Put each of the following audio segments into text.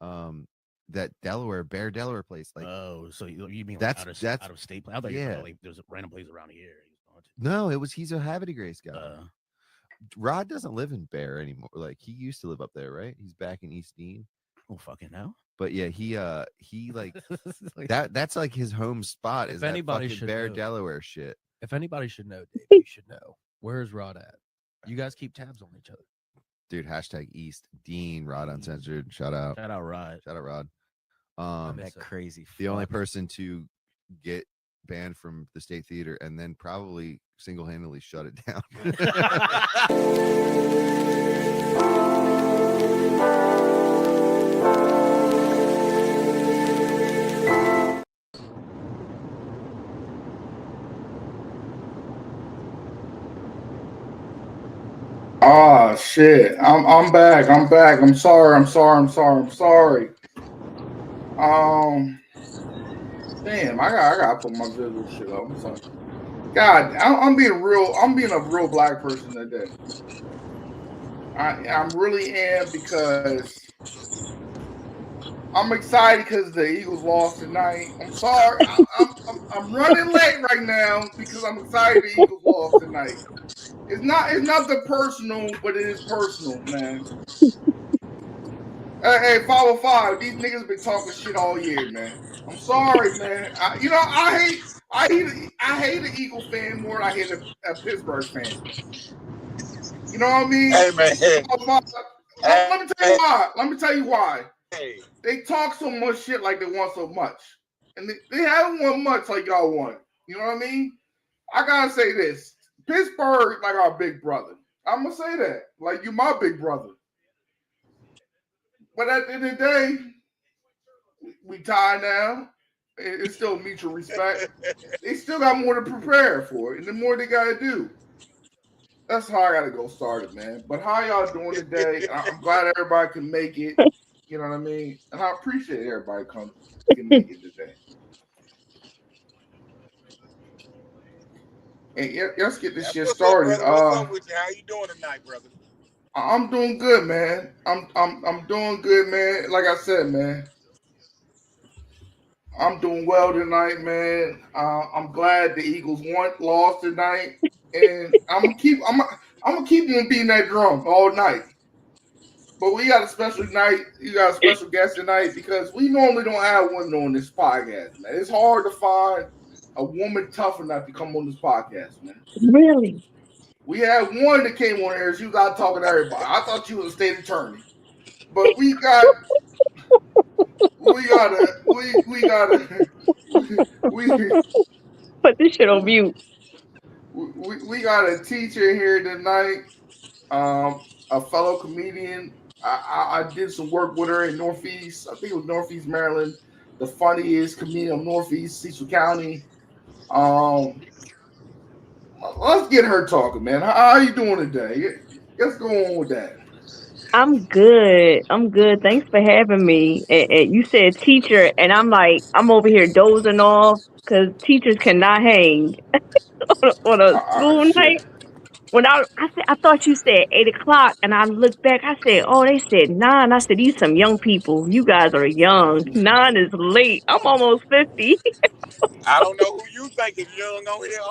that Bear Delaware place. Like, oh, so you mean like that's out of state? I thought you were like there's a random place around here. No, he's a Havre de Grace guy. Uh, Rod doesn't live in Bear anymore. Like, he used to live up there, right? He's back in East Dean. oh fucking hell! But yeah, he like that's like his home spot. Is that fucking Bear Delaware shit? If anybody should know, Dave, you should know. Where's Rod at? You guys keep tabs on each other, dude. Hashtag East Dean Rod Uncensored. Shout out Rod. Shout out Rod. That crazy. The only person to get banned from the State Theater and then probably single-handedly shut it down. Ah, shit. I'm back. I'm sorry. Damn, I gotta put my visual shit up. I'm sorry. God, I'm being a real black person today. I really am, because I'm excited because the Eagles lost tonight. I'm sorry. I'm running late right now because I'm excited the Eagles lost tonight. It's not the personal, but it is personal, man. Hey, 505, these niggas been talking shit all year, man. I'm sorry, man. I hate an Eagles fan more than I hate a Pittsburgh fan. You know what I mean? Hey, man. Let me tell you why. Hey. They talk so much shit like they want so much. And they haven't won much like y'all want. You know what I mean? I gotta say this. Pittsburgh, like our big brother. I'm gonna say that. Like, you my big brother. But at the end of the day, we tied now. It's still mutual respect. They still got more to prepare for, and the more they gotta do. That's how I gotta go started, man. But how y'all doing today? I'm glad everybody can make it. You know what I mean? And I appreciate everybody can make it today. And let's get this shit started. What's up with you? How you doing tonight, brother? I'm doing good, man. I'm doing good, man. Like I said, man, I'm doing well tonight, man. I'm glad the Eagles lost tonight, and I'm gonna keep them beating that drum all night. But we got a special night. You got a special guest tonight because we normally don't have women on this podcast, man. It's hard to find a woman tough enough to come on this podcast, man. Really? We had one that came on here. She was out talking to everybody. I thought she was a state attorney, but we got put this shit on mute. We got a teacher here tonight, a fellow comedian. I did some work with her in Northeast. I think it was Northeast Maryland, the funniest comedian of Northeast Cecil County. Let's get her talking, man. How are you doing today? Let's go on with that. I'm good. Thanks for having me. And you said teacher, and I'm over here dozing off because teachers cannot hang on a school night. When I thought you said 8:00, and I looked back. I said, "Oh, they said 9." I said, "These some young people. You guys are young. 9 is late. I'm almost 50." I don't know who you think is young on here.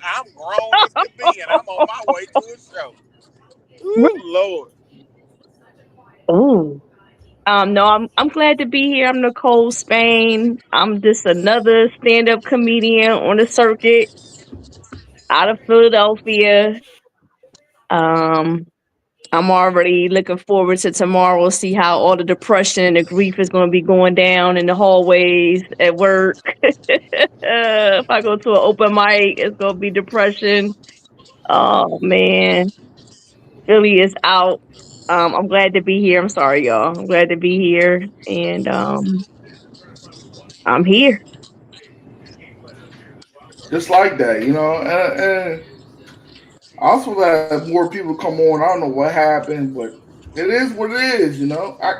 I'm grown as can be, and I'm on my way to a show. Ooh, Lord. Ooh. No, I'm glad to be here. I'm Nicole Spain. I'm just another stand-up comedian on the circuit out of Philadelphia. I'm already looking forward to tomorrow. See how all the depression and the grief is going to be going down in the hallways at work. If I go to an open mic, it's going to be depression. Oh man, Philly is out. I'm glad to be here. I'm sorry, y'all. I'm glad to be here, and I'm here. Just like that, you know. And I also had more people come on. I don't know what happened, but it is what it is, you know. I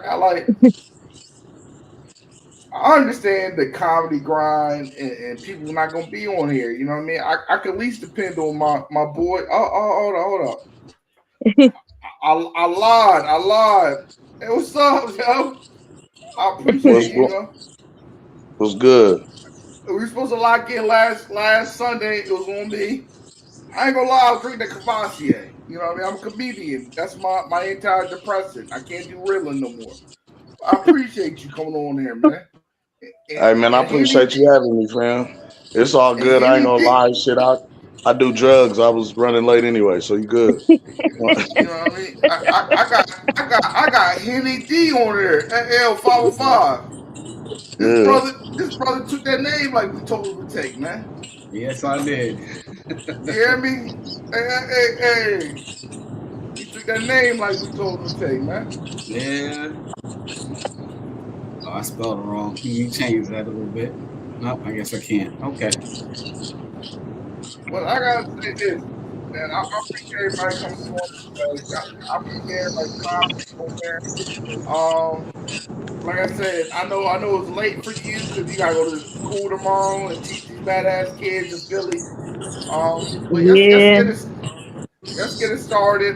understand the comedy grind, and people not gonna be on here. You know what I mean? I can at least depend on my boy. Hold up. I lied. Hey, what's up, yo? I appreciate Was good. We were supposed to lock in last Sunday. It was gonna be. I ain't gonna lie, I was drinking the Cavassier. You know what I mean? I'm a comedian. That's my antidepressant. I can't do Ritalin no more. I appreciate you coming on here, man. Hey man, I appreciate you having me, fam. It's all good. I ain't gonna lie, shit. I do drugs. I was running late anyway, so you good. You know what I mean? I got Henny D on there at L505. This brother took that name like we told him to take, man. Yes, I did. You hear me? Hey. He took that name like we told him to take, man. Yeah. Oh, I spelled it wrong. Can you change that a little bit? No, I guess I can't. Okay. Well, I gotta say this, man. I appreciate everybody coming on. I appreciate everybody coming there. Like I said, I know it's late for you because you gotta go to school tomorrow and teach these badass kids in Philly. But let's get it started.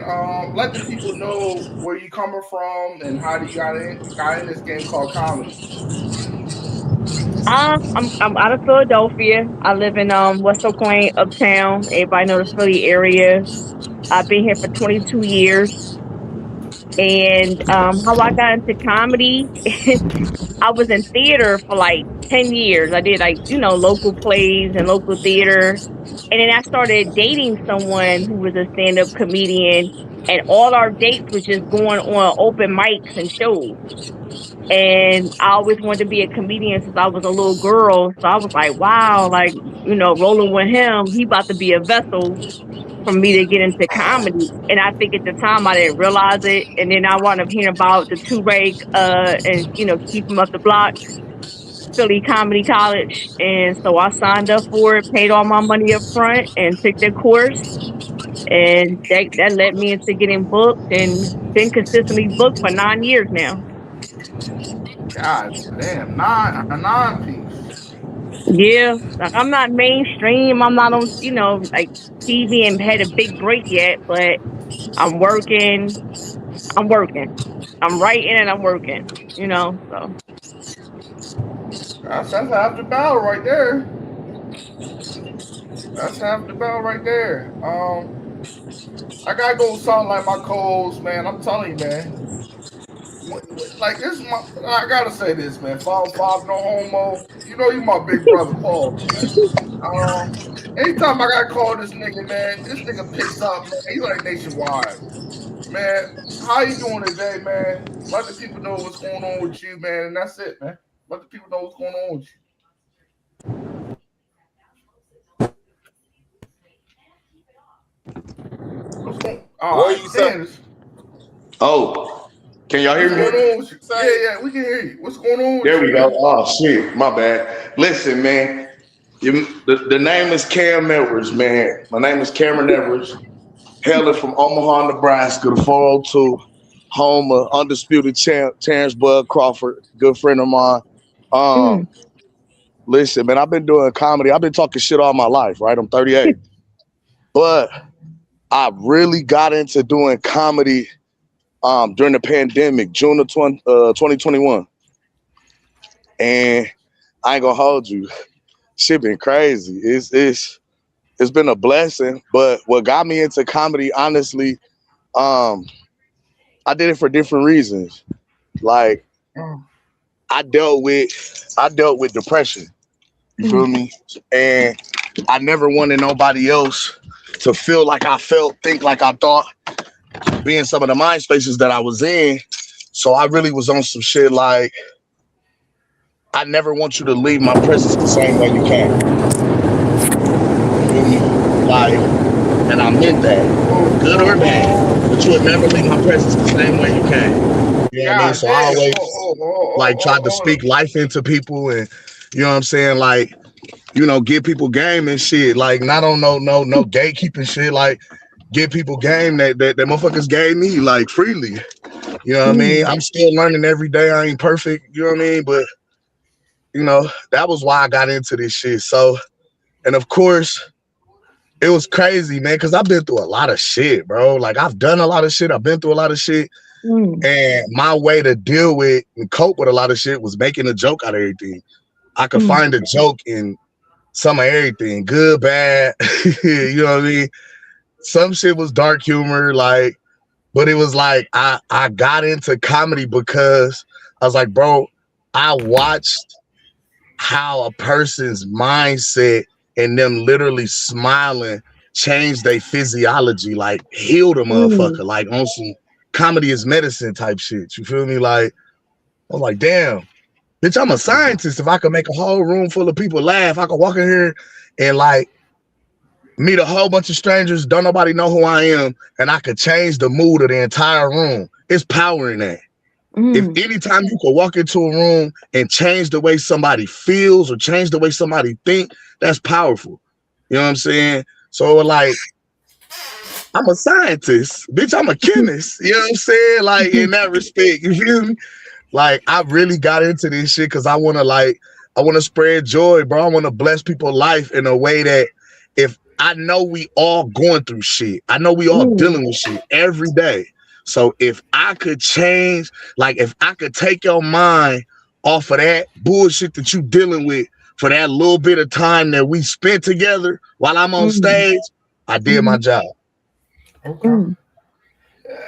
Let the people know where you coming from and how you got in this game called comedy. I'm out of Philadelphia. I live in West Oak Lane, Uptown. Everybody know the Philly area. I've been here for 22 years. And how I got into comedy, I was in theater for like 10 years. I did like, local plays and local theater. And then I started dating someone who was a stand-up comedian, and all our dates was just going on open mics and shows. And I always wanted to be a comedian since I was a little girl. So I was like, wow, like, rolling with him, he about to be a vessel for me to get into comedy. And I think at the time I didn't realize it. And then I wound up hearing about the two-reg and keep him up the block, Philly Comedy College. And so I signed up for it, paid all my money up front and took the course. And that led me into getting booked and been consistently booked for 9 years now. God damn, a nine piece. Yeah, like I'm not mainstream. I'm not on, like TV and had a big break yet, but I'm working. I'm writing and I'm working, so. That's half the battle right there. That's half the battle right there. I gotta go with something like my co-host, man. I'm telling you, man. Like this is I gotta say this, man. 505, no homo. You know you my big brother, Paul. Anytime I gotta call this nigga, man, this nigga picks up, man. He's like nationwide. Man, how you doing today, man? Let the people know what's going on with you, man. And that's it, man. Let the people know what's going on with you. What's going on? What you saying? Oh, can y'all hear me? Yeah, we can hear you. What's going on with you? There we go. Oh, shit. My bad. Listen, man. The name is Cam Edwards, man. My name is Cameron Edwards. Hailing from Omaha, Nebraska, the 402, home of undisputed champ Terrence Bud Crawford, good friend of mine. Listen, man, I've been doing comedy. I've been talking shit all my life, right? I'm 38. But I really got into doing comedy during the pandemic, June of 2021. And I ain't gonna hold you. Shit been crazy. It's been a blessing, but what got me into comedy, honestly, I did it for different reasons. Like, I dealt with depression. You feel me? And I never wanted nobody else to feel like I felt, think like I thought, being some of the mind spaces that I was in. So I really was on some shit like, I never want you to leave my presence the same way you came. You feel me? Like, and I meant that, good or bad, but you would never leave my presence the same way you came. You know what I mean? So I always tried to speak life into people, and you know what I'm saying, like, give people game and shit. Like, not on no gatekeeping shit. Like, give people game that motherfuckers gave me, like, freely. You know what I mean? I'm still learning every day. I ain't perfect. You know what I mean? But that was why I got into this shit. So, and of course, it was crazy, man, because I've been through a lot of shit, bro. Like, I've done a lot of shit. I've been through a lot of shit. And my way to deal with and cope with a lot of shit was making a joke out of everything. I could find a joke in some of everything, good, bad. You know what I mean? Some shit was dark humor, like, but it was like I got into comedy because I was like, bro, I watched how a person's mindset and them literally smiling change their physiology, like healed a motherfucker, like on some comedy is medicine type shit. You feel me? Like, I was like, damn, bitch, I'm a scientist. If I could make a whole room full of people laugh, I could walk in here and like meet a whole bunch of strangers, don't nobody know who I am, and I could change the mood of the entire room. It's power in that. If anytime you could walk into a room and change the way somebody feels or change the way somebody think, that's powerful. You know what I'm saying? So like, I'm a scientist, bitch. I'm a chemist. You know what I'm saying? Like in that respect, you feel me? Like I really got into this shit because I want to spread joy, bro. I want to bless people's life in a way that if I know we all going through shit, I know we all dealing with shit every day. So if I could change, like if I could take your mind off of that bullshit that you dealing with for that little bit of time that we spent together while I'm on stage, I did my job. Okay.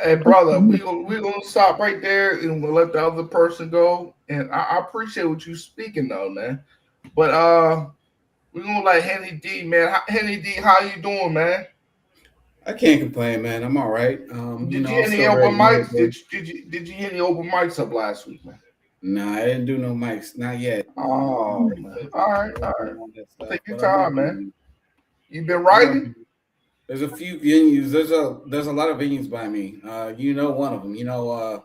Hey, brother, we're gonna stop right there and we'll let the other person go. And I appreciate what you speaking though, man. But we're gonna let Henny D, man. Henny D, how you doing, man? I can't complain, man. I'm all right. Did You know, you I'm any still open very mics? young. Did you hit any open mics up last week, man? Nah, I didn't do no mics, not yet. Oh man. All right. Take your But I'm time, working man. on it. You been I'm writing? working. There's a few venues. There's a lot of venues by me. You know one of them. You know,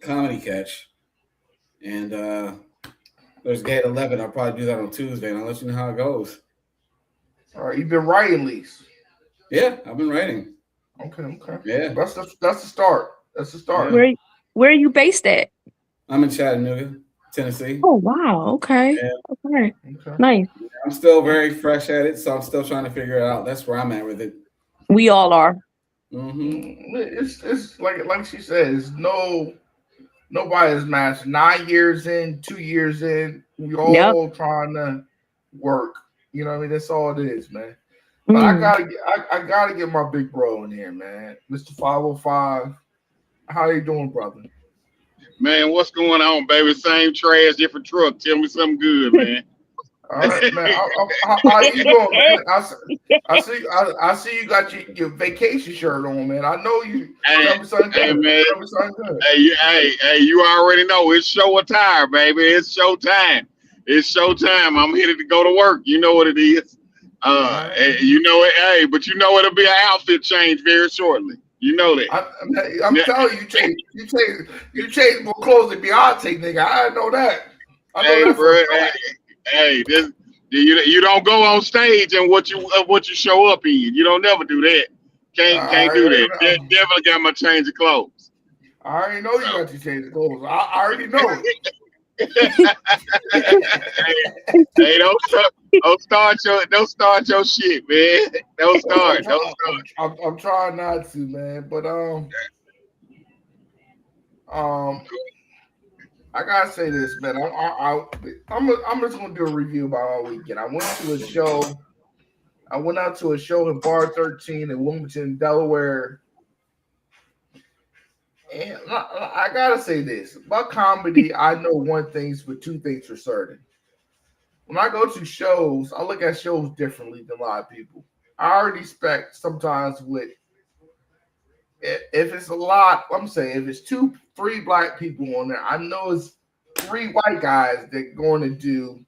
Comedy Catch, and there's Gate 11. I'll probably do that on Tuesday, and I'll let you know how it goes. All right, you've been writing, at least. Yeah, I've been writing. Okay. Yeah, That's the start. That's the start. Yeah. Where are you based at? I'm in Chattanooga, Tennessee. Oh wow. Okay. Yeah. Okay. Okay. Nice. I'm still very fresh at it, so I'm still trying to figure it out. That's where I'm at with it. We all are. It's like she said, it's nobody's matched. 9 years in, 2 years in, we all trying to work. You know what I mean? That's all it is, man. But I gotta get my big bro in here, man. Mr. 505. How you doing, brother? Man, what's going on, baby? Same trash, different truck. Tell me something good, man. All right, man. How you doing, man? I see you got your vacation shirt on, man. I know you. Tell me something good. Man. Tell me something good. Hey, you already know it's show attire, baby. It's show time. It's show time. I'm headed to go to work. You know what it is. You know it. Hey, but you know it'll be an outfit change very shortly. You know that. I'm telling you, you change more clothes than Beyonce, nigga. I know that. I know that for a fact. Hey, you don't go on stage and what you show up in. You don't never do that. Can't do that. Definitely got my change of clothes. I already know you got your change of clothes. I already know it. Hey, don't start your shit, man. Don't start. I'm trying not to, man. But I gotta say this, man. I'm just gonna do a review about our weekend. I went to a show. I went out to a show in Bar 13 in Wilmington, Delaware. And I gotta say this about comedy. I know one thing, but two things for certain. When I go to shows, I look at shows differently than a lot of people. I already expect sometimes with if it's a lot, I'm saying if it's 2-3 black people on there, I know it's 3 white guys that going to do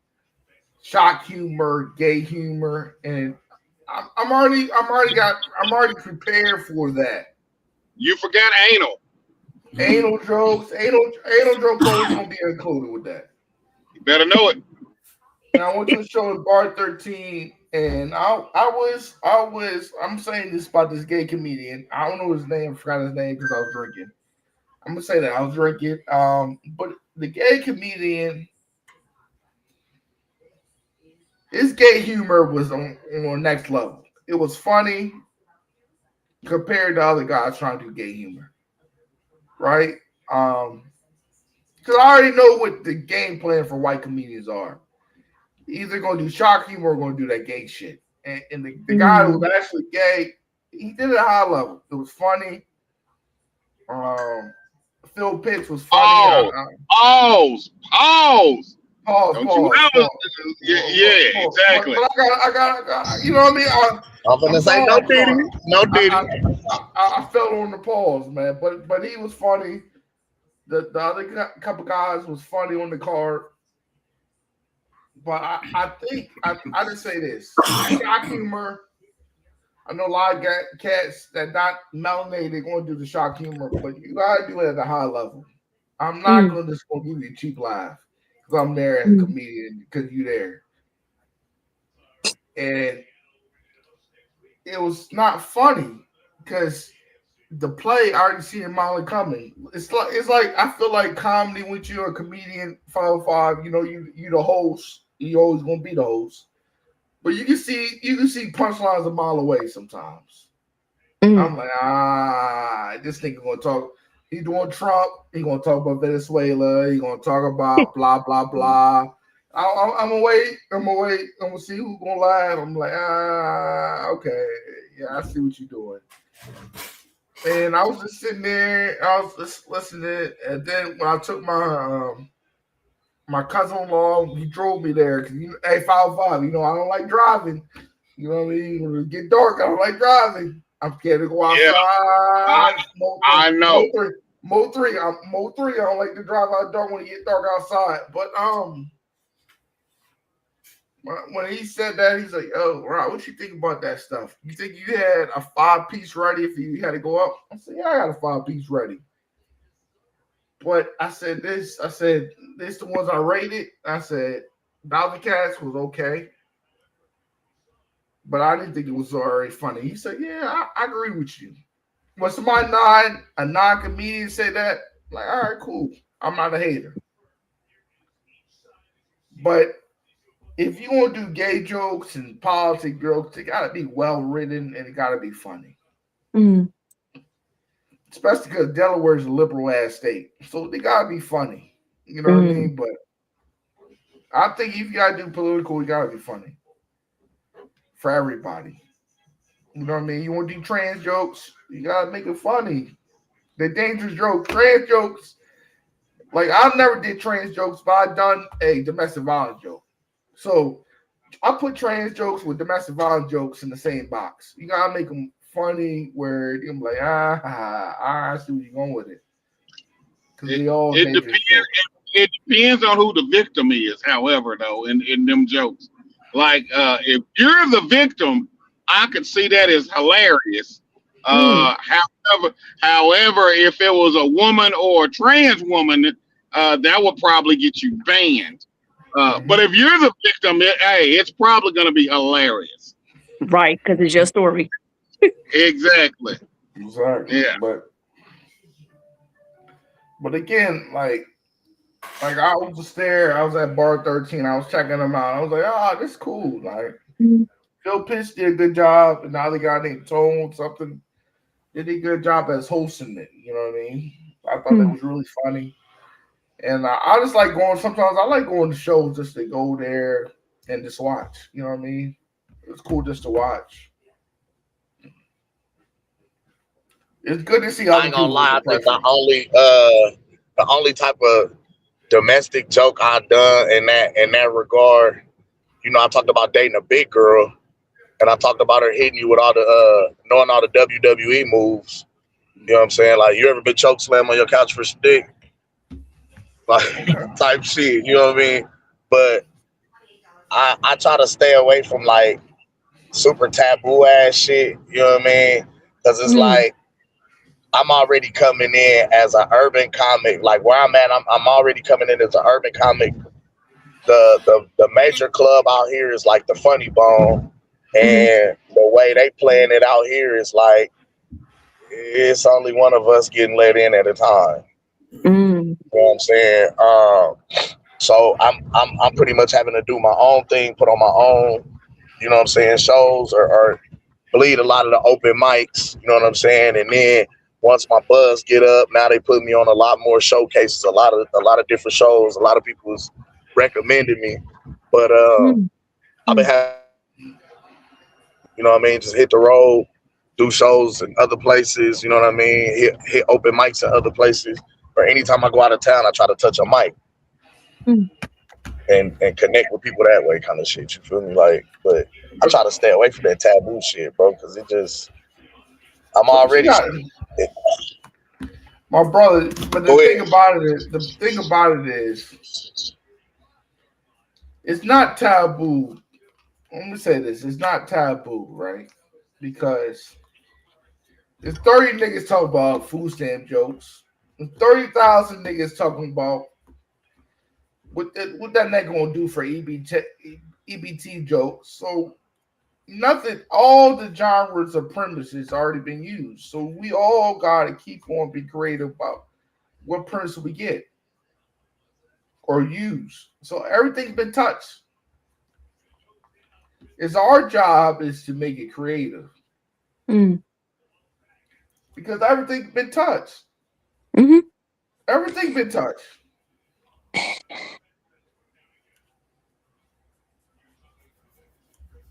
shock humor, gay humor, and I'm already prepared for that. You forgot anal. Anal jokes always gonna be included with that. You better know it. And I went to a show in Bar 13, and I'm saying this about this gay comedian. I don't know his name, I forgot his name because I was drinking. I'm gonna say that I was drinking. But the gay comedian, his gay humor was on next level. It was funny compared to other guys trying to do gay humor. right? Because I already know what the game plan for white comedians are. Either gonna do shock humor or gonna do that gay shit. And the guy who was actually gay, he did it at a high level. It was funny. Phil Pitts was funny. Pause. Yeah, exactly. But I got. You know what I mean? I'm gonna say no Diddy. No Diddy. I fell on the pause, man. But he was funny. The other couple guys was funny on the card. But I think I just say this: shock humor. I know a lot of cats that not melanated going to do the shock humor, but you gotta do it at a high level. I'm not gonna just go give you a cheap laugh because I'm there as a comedian because you're there, and it was not funny because the play I already see a mile coming. It's like I feel like comedy when you're a comedian 505. You know you the host. You always gonna be the host. But you can see punchlines a mile away sometimes. I'm like, this nigga gonna talk. He doing Trump. He gonna talk about Venezuela. He gonna talk about blah blah blah. I'm gonna wait. I'm gonna see who's gonna laugh. I'm like, okay, yeah, I see what you're doing. And I was just sitting there. I was just listening. And then when I took my cousin-in-law, he drove me there. Hey, 505, I don't like driving. You know what I mean? When it get dark, I don't like driving. I'm scared to go outside. Yeah, I know. Mo 3, I don't like to drive out dark when it get dark outside. But when he said that, he's like, "Oh, Rob, what you think about that stuff? You think you had a 5-piece ready if you had to go up?" I said, "Yeah, I got a 5-piece ready." But I said this the ones I rated. I said Dolly Cats was okay. But I didn't think it was very funny. He said, yeah, I agree with you. When somebody a non-comedian say that, like, all right, cool. I'm not a hater. But if you want to do gay jokes and politics jokes, it got to be well written and it got to be funny. Especially because Delaware is a liberal ass state. So they got to be funny. You know what I mean? But I think if you got to do political, you got to be funny. For everybody. You know what I mean? You want to do trans jokes, you got to make it funny. The dangerous jokes, trans jokes. Like, I never did trans jokes, but I done a domestic violence joke. So I put trans jokes with domestic violence jokes in the same box. You got to make them funny where you're like, I see where you're going with it. It depends on who the victim is, however, though, in them jokes. Like, if you're the victim, I could see that as hilarious. However, if it was a woman or a trans woman, that would probably get you banned. But if you're the victim, it's probably going to be hilarious. Right, because it's your story. Exactly. Yeah. But again, like I was just there. I was at bar 13. I was checking them out. I was like, this is cool. Like Phil Pitts did a good job, and now the guy named Tone something did a good job as hosting it. You know what I mean? I thought that was really funny. And I just like going. Sometimes I like going to shows just to go there and just watch. You know what I mean? It's cool just to watch. It's good to see other I ain't gonna people. lie. I think the only type of domestic joke I've done in that regard, I talked about dating a big girl, and I talked about her hitting you with all the knowing all the WWE moves. You know what I'm saying? Like, you ever been choke slam on your couch for some dick? Like, type shit. You know what I mean? But I try to stay away from like super taboo ass shit. You know what I mean? Because it's like, I'm already coming in as an urban comic. Like, where I'm at, I'm already coming in as an urban comic. The major club out here is like the Funny Bone, and the way they playing it out here is like, it's only one of us getting let in at a time. You know what I'm saying? So I'm pretty much having to do my own thing, put on my own, you know what I'm saying, shows or bleed a lot of the open mics, you know what I'm saying, and then once my buzz get up, now they put me on a lot more showcases, a lot of different shows. A lot of people was recommending me, but I've been having, you know what I mean, just hit the road, do shows in other places, you know what I mean, hit open mics in other places. Or anytime I go out of town, I try to touch a mic and connect with people that way, kind of shit. You feel me? Like, but I try to stay away from that taboo shit, bro, because it just, I'm already. My brother, but the thing about it is, it's not taboo. Let me say this: it's not taboo, right? Because there's 30 niggas talking about food stamp jokes, and 30,000 niggas talking about what that nigga gonna do for EBT jokes. So nothing, all the genres of premises already been used. So we all gotta keep on being creative about what premise we get or use. So everything's been touched. It's our job is to make it creative. Because everything's been touched. Everything's been touched.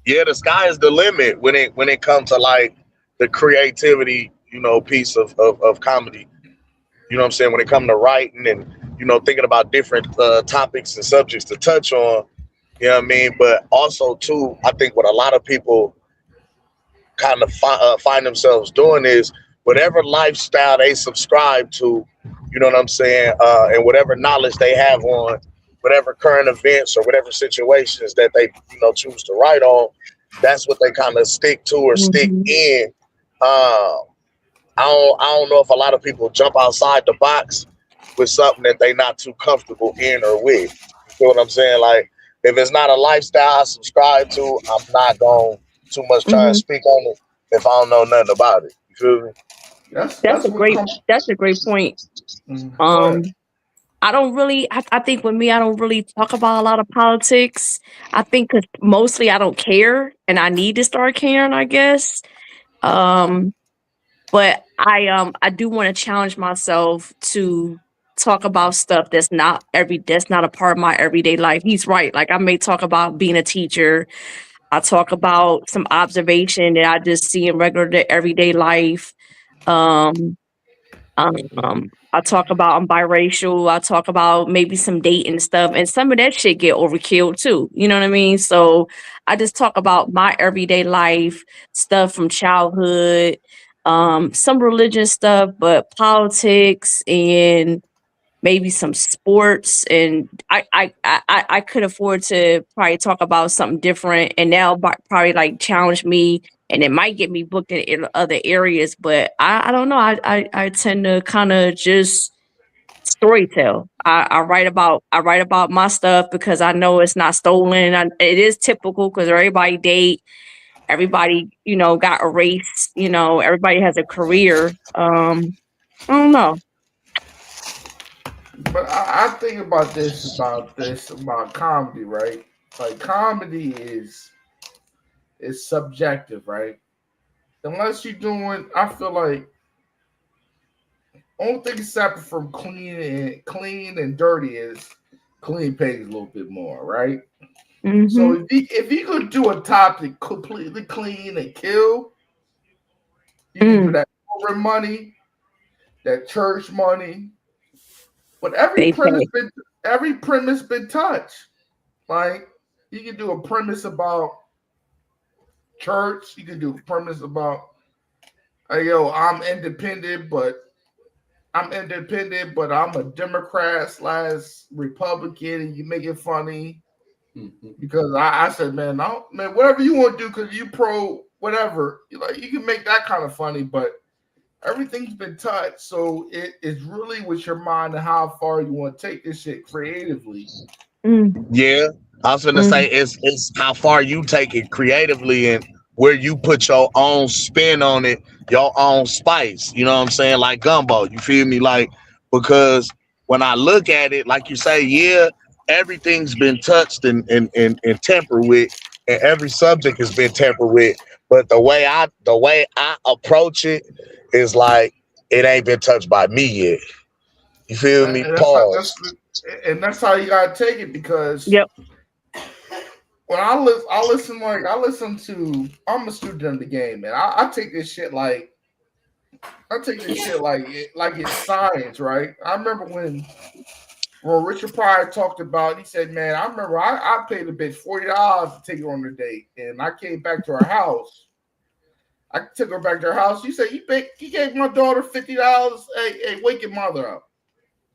Yeah, the sky is the limit when it comes to like the creativity, you know, piece of comedy. You know what I'm saying? When it comes to writing and, you know, thinking about different topics and subjects to touch on, you know what I mean? But also, too, I think what a lot of people kind of find themselves doing is whatever lifestyle they subscribe to, you know what I'm saying? And whatever knowledge they have on whatever current events or whatever situations that they, you know, choose to write on, that's what they kind of stick to or stick in. I don't know if a lot of people jump outside the box with something that they're not too comfortable in or with. You feel what I'm saying? Like, if it's not a lifestyle I subscribe to, I'm not going to too much try and speak on it if I don't know nothing about it. You feel me? That's a great point. I don't really, I think with me, I don't really talk about a lot of politics. I think because mostly I don't care and I need to start caring, I guess. But I do want to challenge myself to talk about stuff that's not a part of my everyday life. He's right. Like, I may talk about being a teacher. I talk about some observation that I just see in regular everyday life. I talk about I'm biracial. I talk about maybe some dating stuff, and some of that shit get overkill too. You know what I mean? So I just talk about my everyday life stuff from childhood, some religion stuff, but politics and maybe some sports. And I could afford to probably talk about something different, and that'll probably like challenge me, and it might get me booked in other areas. But I don't know. I tend to kind of just storytell. I write about my stuff because I know it's not stolen. It is typical because everybody date, everybody, you know, got a race, you know, everybody has a career. I don't know. But I think about about comedy, right? Like, comedy is subjective, right? Unless you're doing, I feel like only thing separate from clean and dirty is clean pays a little bit more, right? So if you could do a topic completely clean and kill, you can do that corporate money, that church money. But every premise been touched. Like, you can do a premise about church. You can do a premise about, hey, yo, I'm independent, but I'm a Democrat / Republican, and you make it funny because I said, man, whatever you want to do, because you pro whatever, you can make that kind of funny, but everything's been touched, so it's really with your mind and how far you want to take this shit creatively. Yeah, I was gonna say it's how far you take it creatively and where you put your own spin on it, your own spice. You know what I'm saying? Like gumbo. You feel me? Like, because when I look at it, like you say, yeah, everything's been touched and tempered with, and every subject has been tempered with. But the way I approach it is like, it ain't been touched by me yet. You feel me? And Pause. that's how you gotta take it, because when I listen to. I'm a student of the game, man. I take this shit like it's science, right? I remember when Richard Pryor talked about. He said, "Man, I remember I paid a bitch $40 to take her on a date, and I came back to her house. I took her back to her house. She said, you gave my daughter $50. Hey, wake your mother up."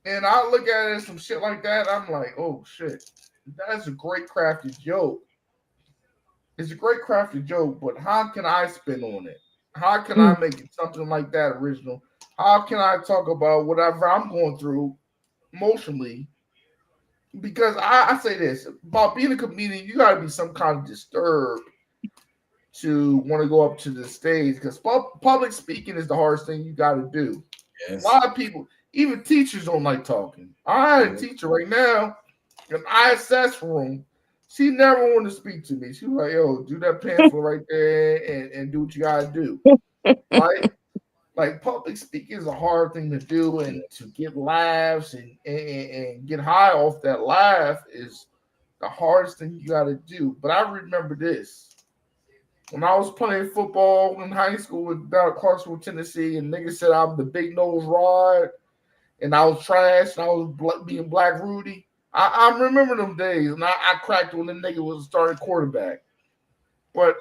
And I look at it and some shit like that. I'm like, oh shit, that's a great crafted joke. It's a great crafted joke, but how can I spin on it? How can I make it something like that original? How can I talk about whatever I'm going through emotionally? Because I say this about being a comedian, you got to be some kind of disturbed to want to go up to the stage, because public speaking is the hardest thing you got to do. Yes. A lot of people, even teachers, don't like talking. I had a teacher right now in ISS room. She never wanted to speak to me. She was like, "Yo, do that pamphlet right there and do what you gotta do." Right? Like public speaking is a hard thing to do, and to get laughs and get high off that laugh is the hardest thing you gotta do. But I remember this. When I was playing football in high school down at Clarksville, Tennessee, and niggas said I'm the big nose rod, and I was trash, and I was being Black Rudy. I remember them days, and I cracked when the nigga was a starting quarterback. But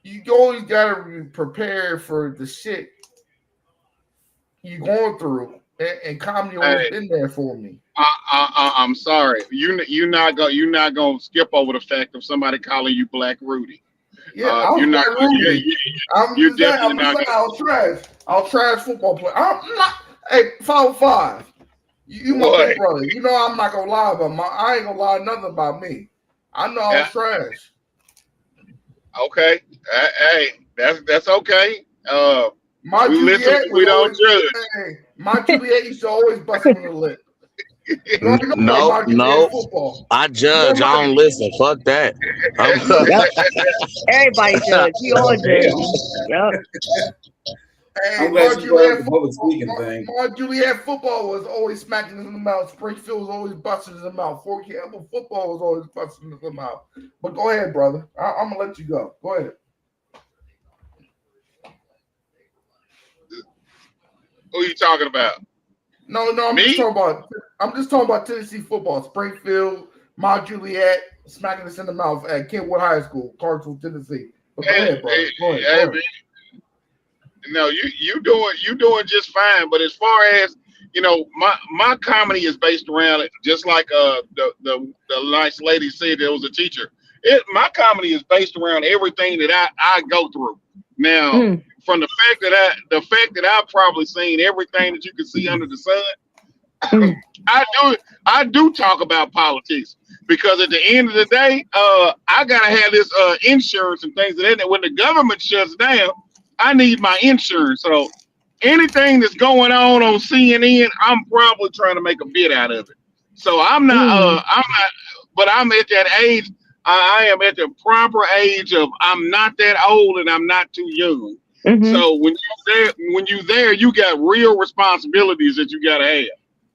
you always gotta be prepared for the shit you're going through, and comedy always been there for me. I'm sorry, you're not gonna skip over the fact of somebody calling you Black Rudy. Yeah, I was Black Rudy. I'm just saying, I was trash. I was trash football player. I'm not. Hey, 5'5". You my big brother. You know I'm not gonna lie about I ain't gonna lie nothing about me. I know I was trash. Okay. Hey, that's okay. My we Juliet listen, we don't judge. Hey, my Juliet used to always bust me in the lip. No. I judge. I don't listen. Fuck that. Everybody judge. We all judge. Yep. Hey, my Juliet football was always smacking in the mouth. Springfield was always busting in the mouth. Fort Campbell football was always busting in the mouth. But go ahead, brother. I'm gonna let you go. Go ahead. Who are you talking about? No, I'm just talking about Tennessee football. Springfield, my Juliet smacking us in the mouth at Kentwood High School, Clarksville, Tennessee. But go ahead, brother. Go ahead. No, you doing just fine. But as far as my comedy is based around it, just like the nice lady said there was a teacher. My comedy is based around everything that I go through. Now, from the fact that I've probably seen everything that you can see under the sun, I do talk about politics, because at the end of the day, I gotta have this insurance and things of that. When the government shuts down, I need my insurance. So anything that's going on CNN, I'm probably trying to make a bit out of it. So I'm not, but I'm at that age. I am at the proper age of I'm not that old and I'm not too young. So when you're there, you got real responsibilities that you gotta have.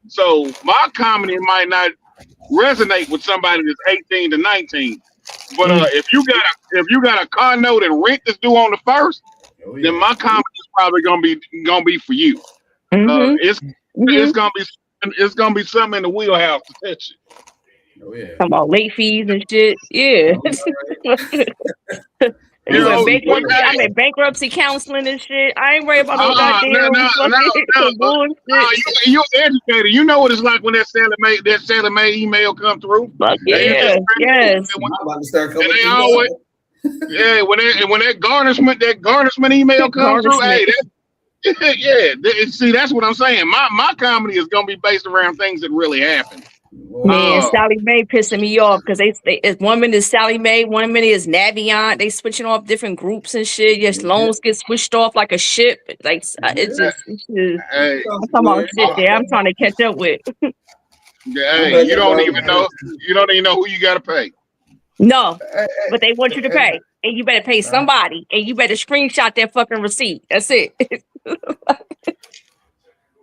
So my comedy might not resonate with somebody that's 18 to 19, but if you got a car note and rent that's due on the first, then my comedy is probably gonna be for you. It's gonna be something in the wheelhouse to touch you. Oh, yeah. Talking about late fees and shit. Yeah. I'm in bankruptcy counseling and shit. I ain't worried about no goddamn bullshit. You're educated. You know what it's like when that Sally Mae email come through. Fuck yeah. Yes. And they always, when that garnishment email comes through, see, that's what I'm saying. My comedy is gonna be based around things that really happen. Man, Sally Mae pissing me off, because they 1 minute is Sally Mae, 1 minute is Navient. They switching off different groups and shit. Yes, loans get switched off like a ship. Like it's just I'm talking about shit there. I'm trying to catch up with. Hey, you don't even know who you gotta pay. No, but they want you to pay, and you better pay somebody, and you better screenshot that fucking receipt. That's it.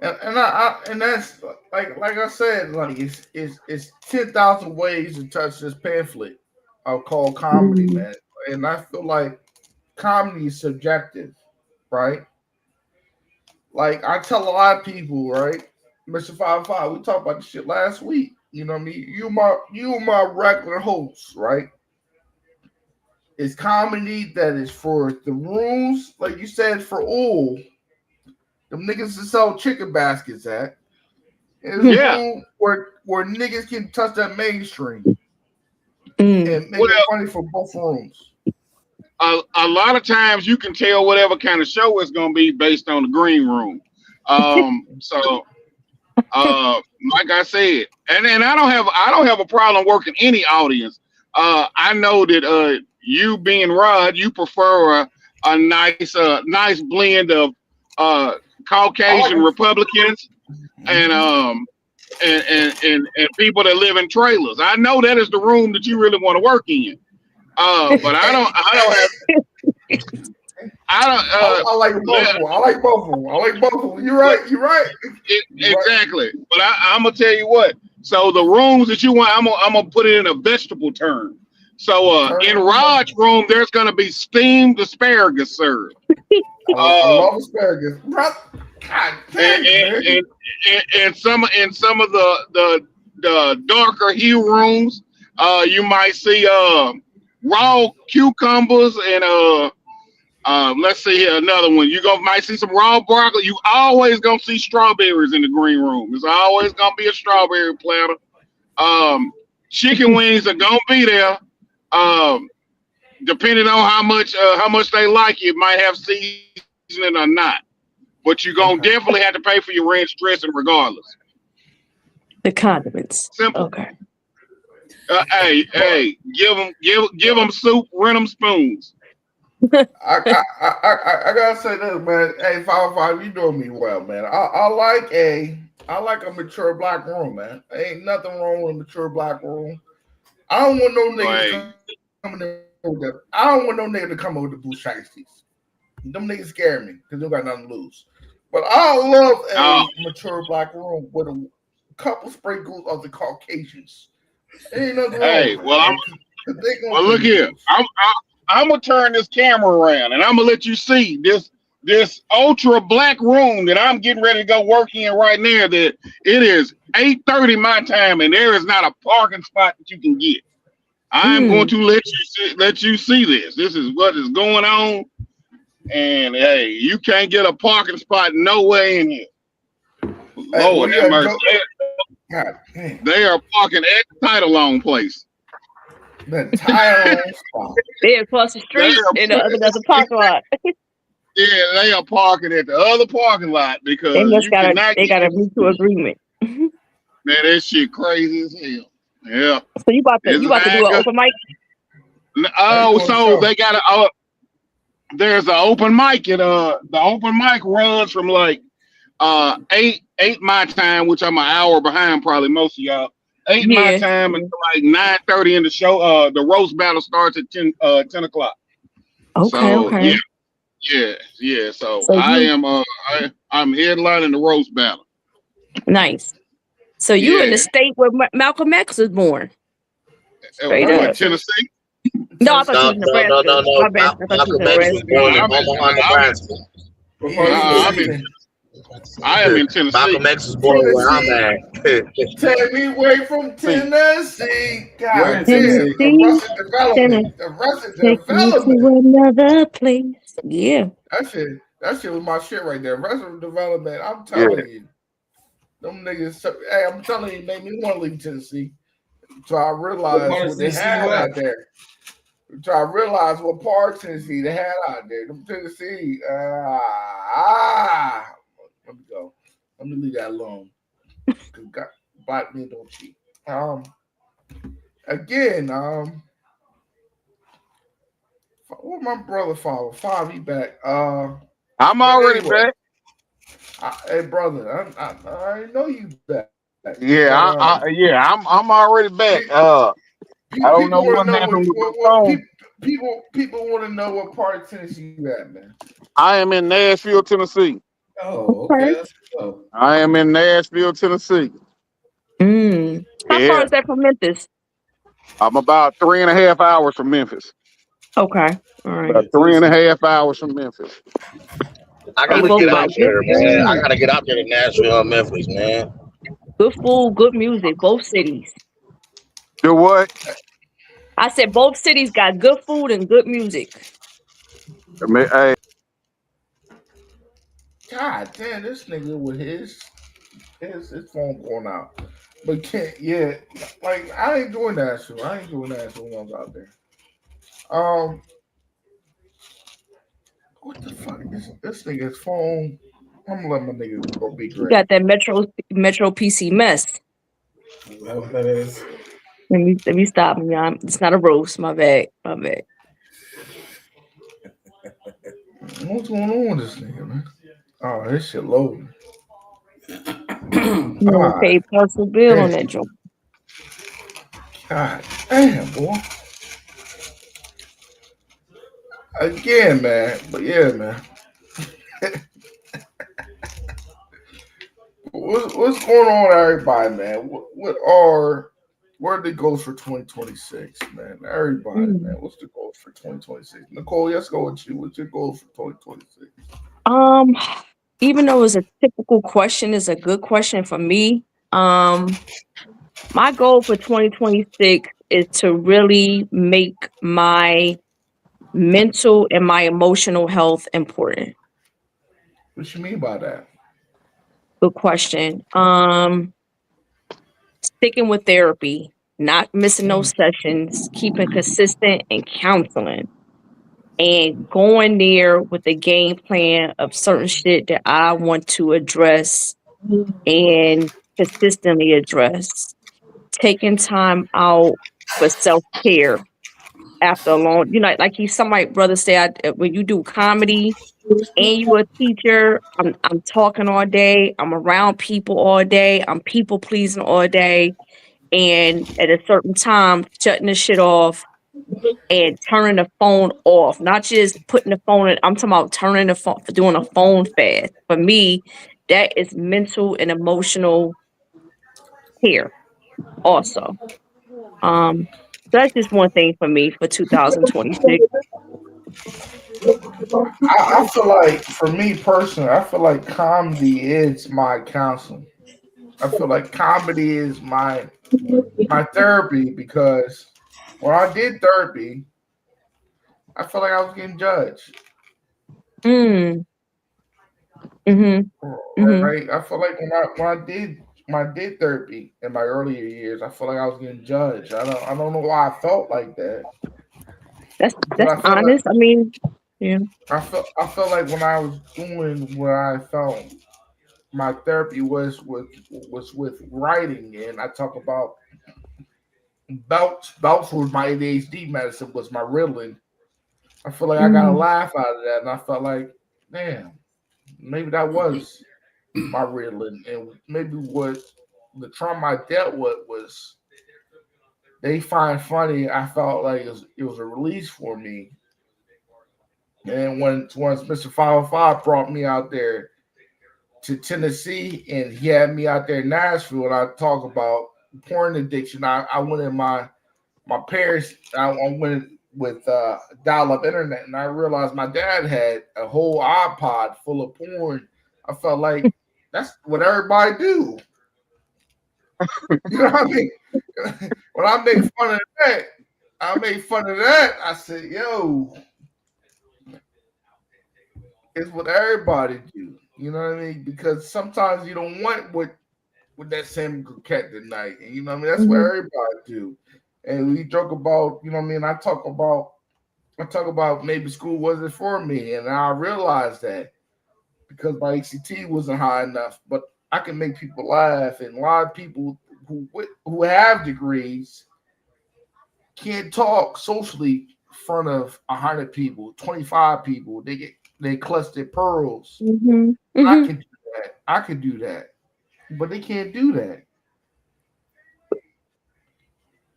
And that's like I said, like it's 10,000 ways to touch this pamphlet called comedy, Mm. man. And I feel like comedy is subjective, right? Like I tell a lot of people, right, Mr. 5-5, we talked about this shit last week. You know what I mean? You my regular host, right? It's comedy that is for the rooms, like you said, for all them niggas to sell chicken baskets at. It's Yeah. room where niggas can touch that mainstream Mm. and make it funny for both rooms. A lot of times you can tell whatever kind of show it's going to be based on the green room. So like I said, and I don't have a problem working any audience. I know that you being Rod, you prefer a nice blend of Caucasian Republicans and people that live in trailers. I know that is the room that you really want to work in. But I don't I like both of them. I like both of them. You're right. Exactly. But I'm gonna tell you what. So the rooms that you want, I'm gonna put it in a vegetable term. So in Rod's room, there's gonna be steamed asparagus served. I love asparagus. God damn, and some of the darker hue rooms, you might see raw cucumbers and let's see here another one. Might see some raw broccoli. You always gonna see strawberries in the green room. It's always gonna be a strawberry platter. Chicken wings are gonna be there. Depending on how much they like it, might have seasoning or not. But you're gonna definitely have to pay for your ranch dressing regardless. The condiments. Simple. Okay. Hey, give them soup, rent them spoons. I gotta say this, man. Hey, 5-5, you doing me well, man. I like a mature black room, man. Ain't nothing wrong with a mature black room. I don't want no niggas coming in with that. I don't want no nigga to come over with the blue shiesties. Them niggas scare me because they don't got nothing to lose. But I love a mature black room with a couple sprinkles of the Caucasians. Ain't nothing wrong. Hey, well, look here. I'm gonna turn this camera around and I'm gonna let you see this ultra black room that I'm getting ready to go work in right now. That it is 8:30 my time and there is not a parking spot that you can get. I'm going to let you see this. This is what is going on, and hey, you can't get a parking spot nowhere in here. Lord have mercy. They are parking at the title loan place. The title spot. They're across the street in another parking lot. Yeah, they are parking at the other parking lot because they got a mutual agreement. Man, that shit crazy as hell. Yeah. So you about to do an open mic? Oh, so they got there's an open mic and the open mic runs from like 8 my time, which I'm an hour behind probably most of y'all. 8 my time until like 9:30 in the show. The roast battle starts at 10 o'clock. Okay. Yeah. So I'm headlining the roast battle. Nice. So you in the state where Malcolm X was born? Straight up. Tennessee? No, I thought you was Nebraska. No. Malcolm X was born in Omaha, Nebraska. I am in Tennessee. Malcolm X was born where I'm at. Take me away from Tennessee. God damn. Arrested Take me to another place. Yeah. That shit was my shit right there. Arrested Development. I'm telling you. Them niggas, hey, I'm telling you, made me want to leave Tennessee. So I realized what they had out there. So I realized what part of Tennessee they had out there. Them Tennessee, let me go. Let me leave that alone. Because black men don't cheat. Again, what my brother follow? 5, he back. I'm already back. Hey, brother, I know you back. Yeah, I'm already back. I don't know what happened with the phone. People want to know what part of Tennessee you at, man. I am in Nashville, Tennessee. Oh, Okay. okay. That's what's up. I am in Nashville, Tennessee. How far Yeah, is that from Memphis? I'm about 3.5 hours from Memphis. Okay. All right. About Yeah, three and a Tennessee. half hours from Memphis. I They gotta both get got out good there, man. I food, gotta get out there to Nashville and Memphis, man. good food, good music. Both cities. Do what? I said both cities got good food and good music. Hey, God damn, this nigga with his phone going out. But can't like I ain't doing that shit. I ain't doing that shit when I was out there. Um what the fuck? This nigga's phone. I'm gonna let my nigga go be You great. got that Metro PC mess. Is that what that is? Let me stop me. It's not a roast. My bad. My bad. What's going on with this nigga, man? Oh, this shit loading. You want to God pay partial bill on damn. that joint. God damn, boy. Again, man. But yeah, man. What's going on, everybody, man? Where are the goals for 2026, man? Everybody, man. What's the goals for 2026? Nicole, let's go with you. What's your goals for 2026? Um, Even though it's a typical question, it's a good question for me. My goal for 2026 is to really make my mental and my emotional health important. What you mean by that? Good question. Sticking with therapy, not missing no sessions, keeping consistent and counseling, and going there with a game plan of certain shit that I want to address and consistently address. Taking time out for self-care after a long, like somebody brother said, when you do comedy and you a teacher, I'm talking all day, I'm around people all day, I'm people pleasing all day, and at a certain time, shutting the shit off and turning the phone off, not just putting the phone in. I'm talking about turning the phone, doing a phone fast. For me, that is mental and emotional care also. So that's just one thing for me for 2026. I feel like, for me personally, I feel like comedy is my counseling. I feel like comedy is my therapy because when I did therapy, I felt like I was getting judged. Mm. Mhm. Mhm. Right? I feel like when I did therapy in my earlier years, I feel like I was getting judged. I don't know why I felt like that, but That's I felt like honest. I mean, yeah. I felt like when I was doing what I felt my therapy was with writing, and I talk about Belts was my ADHD medicine, was my Ritalin. I feel like I got a Mm. laugh out of that, and I felt like, damn, maybe that was my Ritalin, and maybe what the trauma I dealt with was they find funny. I felt like it was a release for me. And once Mr. 505 brought me out there to Tennessee, and he had me out there in Nashville, and I talk about porn addiction. I went in my parents. I went with dial-up internet, and I realized my dad had a whole iPod full of porn. I felt like that's what everybody do. You know what I mean? When I make fun of that, I said, "Yo, it's what everybody do." You know what I mean? Because sometimes you don't want what that same cat tonight, and you know what I mean. That's what Mhm. everybody do. And we joke about, you know what I mean. I talk about maybe school wasn't for me, and I realized that because my ACT wasn't high enough. But I can make people laugh, and a lot of people who have degrees can't talk socially in front of 100 people, 25 people. They clutch their pearls. Mhm. I Mhm. can do that. I can do that, but they can't do that.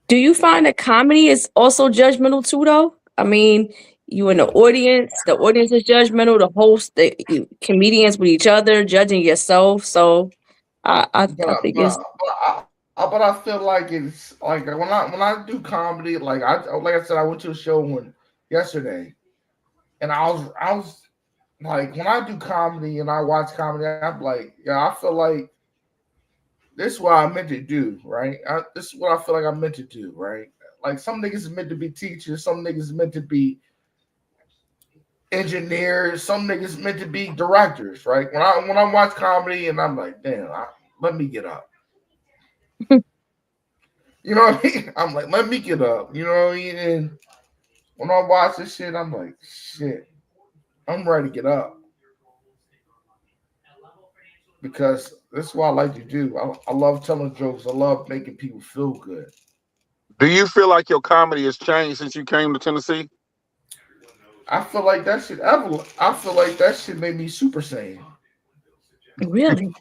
Do you find that comedy is also judgmental too, though? I mean, you in the audience. The audience is judgmental. The host, the comedians with each other, judging yourself. So I think it's But I feel like it's like when I do comedy, like I said, I went to a show yesterday, and I was like, when I do comedy and I watch comedy, I'm like, yeah, I feel like this is what I meant to do, right? This is what I feel like I'm meant to do, right? Like some niggas is meant to be teachers, some niggas is meant to be engineers, some niggas meant to be directors, right? When I watch comedy and I'm like, damn, let me get up. You know what I mean? I'm like, let me get up. You know what I mean? And when I watch this shit, I'm like, shit, I'm ready to get up. Because this is what I like to do. I love telling jokes. I love making people feel good. Do you feel like your comedy has changed since you came to Tennessee? I feel like that shit I feel like that shit made me Super Saiyan. really.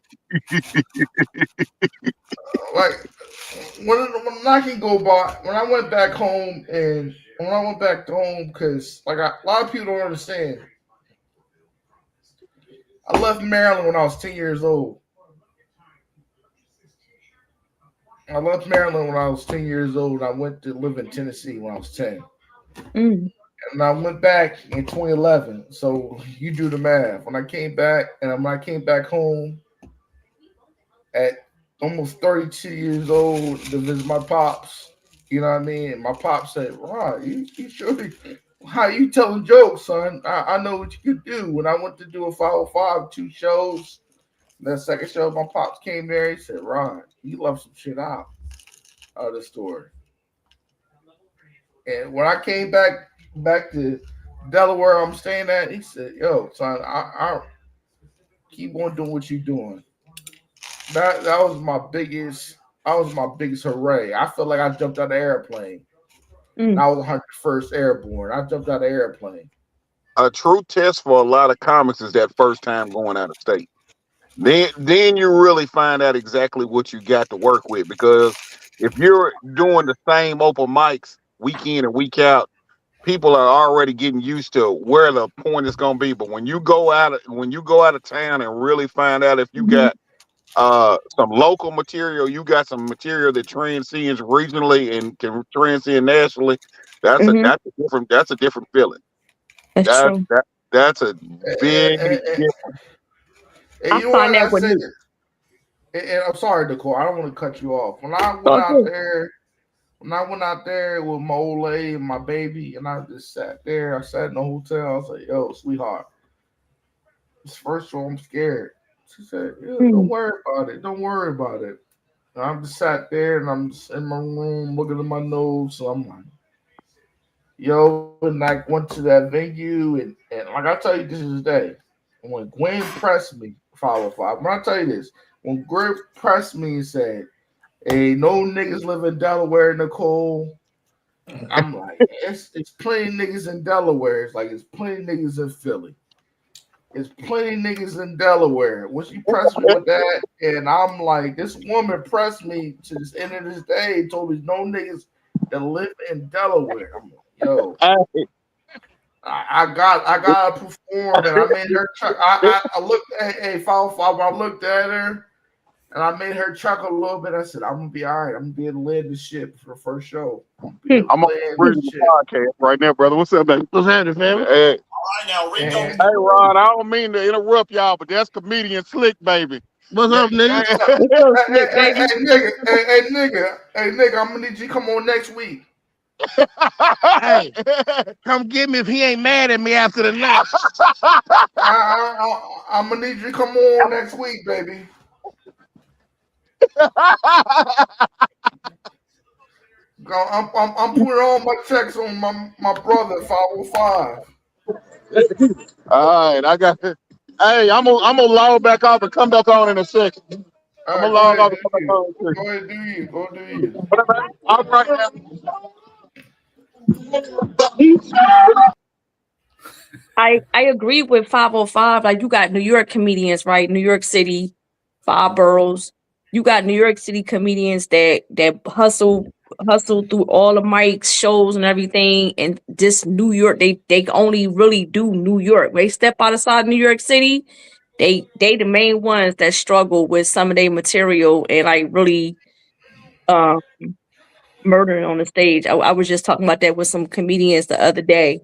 Like when I can go by, when I went back home, because like a lot of people don't understand. I left Maryland when I was 10 years old. I left Maryland when I was 10 years old. I went to live in Tennessee when I was 10. Mm. And I went back in 2011. So you do the math. When I came back home at almost 32 years old to visit my pops, you know what I mean? And my pops said, "Wow, you sure? How you telling jokes, son? I know what you could do." When I went to do a 505, 2 shows, that second show, my pops came there. He said, "Ron, you left some shit out of the story." And when I came back to Delaware, I'm staying at, he said, "Yo, son, I keep on doing what you're doing." That was my biggest hooray. I felt like I jumped out of an airplane. Mm. I was 101st Airborne. I jumped out of an airplane. A true test for a lot of comics is that first time going out of state. Then you really find out exactly what you got to work with, because if you're doing the same open mics week in and week out, people are already getting used to where the point is going to be. But when you go out of town and really find out if you Mm-hmm. got some local material, you got some material that transcends regionally and can transcend nationally, that's a Mm-hmm. that's a different feeling. That's That true. that that's a big And I you know find what that I with say? me. And I'm sorry, Nicole. I don't want to cut you off. Okay. When I went out there with my old lady and my baby, and I just sat there, I sat in the hotel. I was like, "Yo, sweetheart, this first show, I'm scared." She said, "Yeah, don't Mm. worry about it. Don't worry about it." And I'm just sat there and I'm just in my room looking at my nose. So I'm like, yo, and I went to that venue and like I tell you this is the day. When Gwen pressed me, 505, when I tell you this, when Gwen pressed me and said, "Hey, no niggas live in Delaware, Nicole." I'm like, it's plenty niggas in Delaware. It's like it's plenty niggas in Philly. It's plenty niggas in Delaware. When she pressed me with that, and I'm like, this woman pressed me to this end of this day, told me no niggas that live in Delaware. I'm like, yo, I gotta perform, and I made her. I looked at hey 505. I looked at her, and I made her chuckle a little bit. I said, "I'm gonna be all right. I'm gonna be able to land this shit for the first show. I'm gonna be able to I'm on land the this shit." podcast right now, brother. What's up, man? What's happening, family? Hey, And, hey, Ron, I don't mean to interrupt y'all, but that's comedian slick, baby. What's up, nigga? What's up, Slick, baby? hey, nigga, I'm gonna need you to come on next week. Hey, come get me if he ain't mad at me after the night. I'm gonna need you to come on next week, baby. I'm putting all my checks on my brother 505. All right, I got. Hey, I'm gonna log back off and come back on in a second. All I'm right, gonna go log ahead, off do and come back you. on in a Go second. ahead, do you. Go do you. All right, I agree with 505. Like you got New York comedians, right? New York City, five boroughs. You got New York City comedians that hustle hustle through all the mics, shows, and everything. And this New York, they only really do New York. They step outside New York City, they the main ones that struggle with some of their material and like really um murdering on the stage. I was just talking about that with some comedians the other day.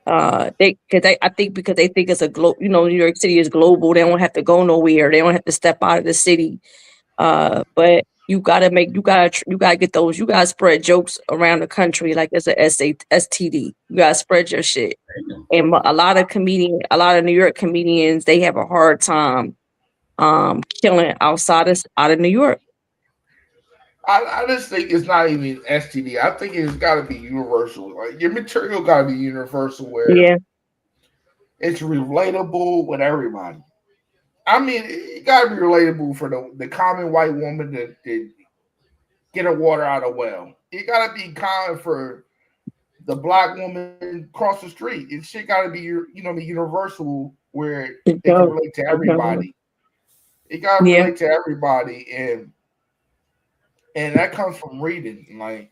I think because they think it's a New York City is global. They don't have to go nowhere. They don't have to step out of the city. But you gotta get those. You gotta spread jokes around the country like it's a STD. You gotta spread your shit. And a lot of New York comedians, they have a hard time killing out of New York. I just think it's not even STD. I think it's got to be universal. Like your material got to be universal, where it's relatable with everybody. I mean, it got to be relatable for the common white woman that get her water out of a well. It got to be common for the black woman across the street. It shit got to be universal, where it can relate to everybody. It got to relate to everybody, and that comes from reading. I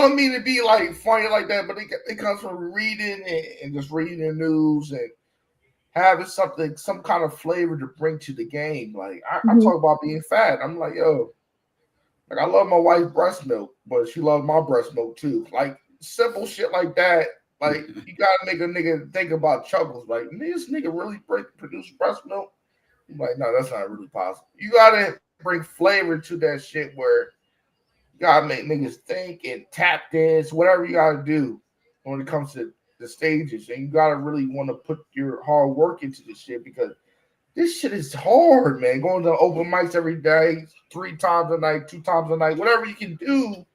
don't mean to be like funny like that, but it comes from reading and just reading the news and having some kind of flavor to bring to the game. Like I talk about being fat. I'm like, yo, like I love my wife's breast milk, but she loves my breast milk too. Like simple shit like that. Like you gotta make a nigga think about Chuckles. Like, this nigga really produce breast milk? I'm like, no, that's not really possible. You gotta bring flavor to that shit, where you gotta make niggas think and tap dance, whatever you gotta do when it comes to the stages. And you gotta really want to put your hard work into this shit, because this shit is hard, man. Going to open mics every day, 3 times a night, 2 times a night, whatever you can do,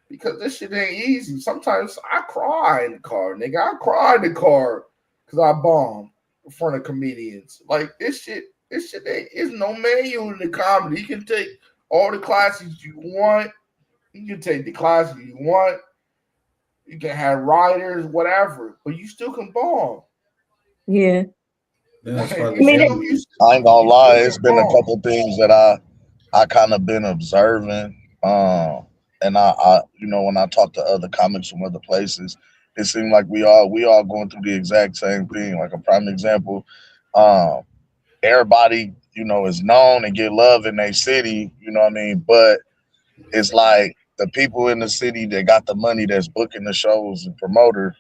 because this shit ain't easy. Sometimes I cry in the car, nigga. I cry in the car because I bomb in front of comedians. Like this shit ain't, is no manual in the comedy. You can take all the classes you want. You can take the classes you want. You can have writers, whatever, but you still can bomb. Yeah. I ain't gonna lie, it's been a couple things that I kind of been observing. And I when I talk to other comics from other places, it seemed like we all going through the exact same thing. Like a prime example, everybody, is known and get love in their city, you know what I mean? But it's like the people in the city that got the money that's booking the shows and promoter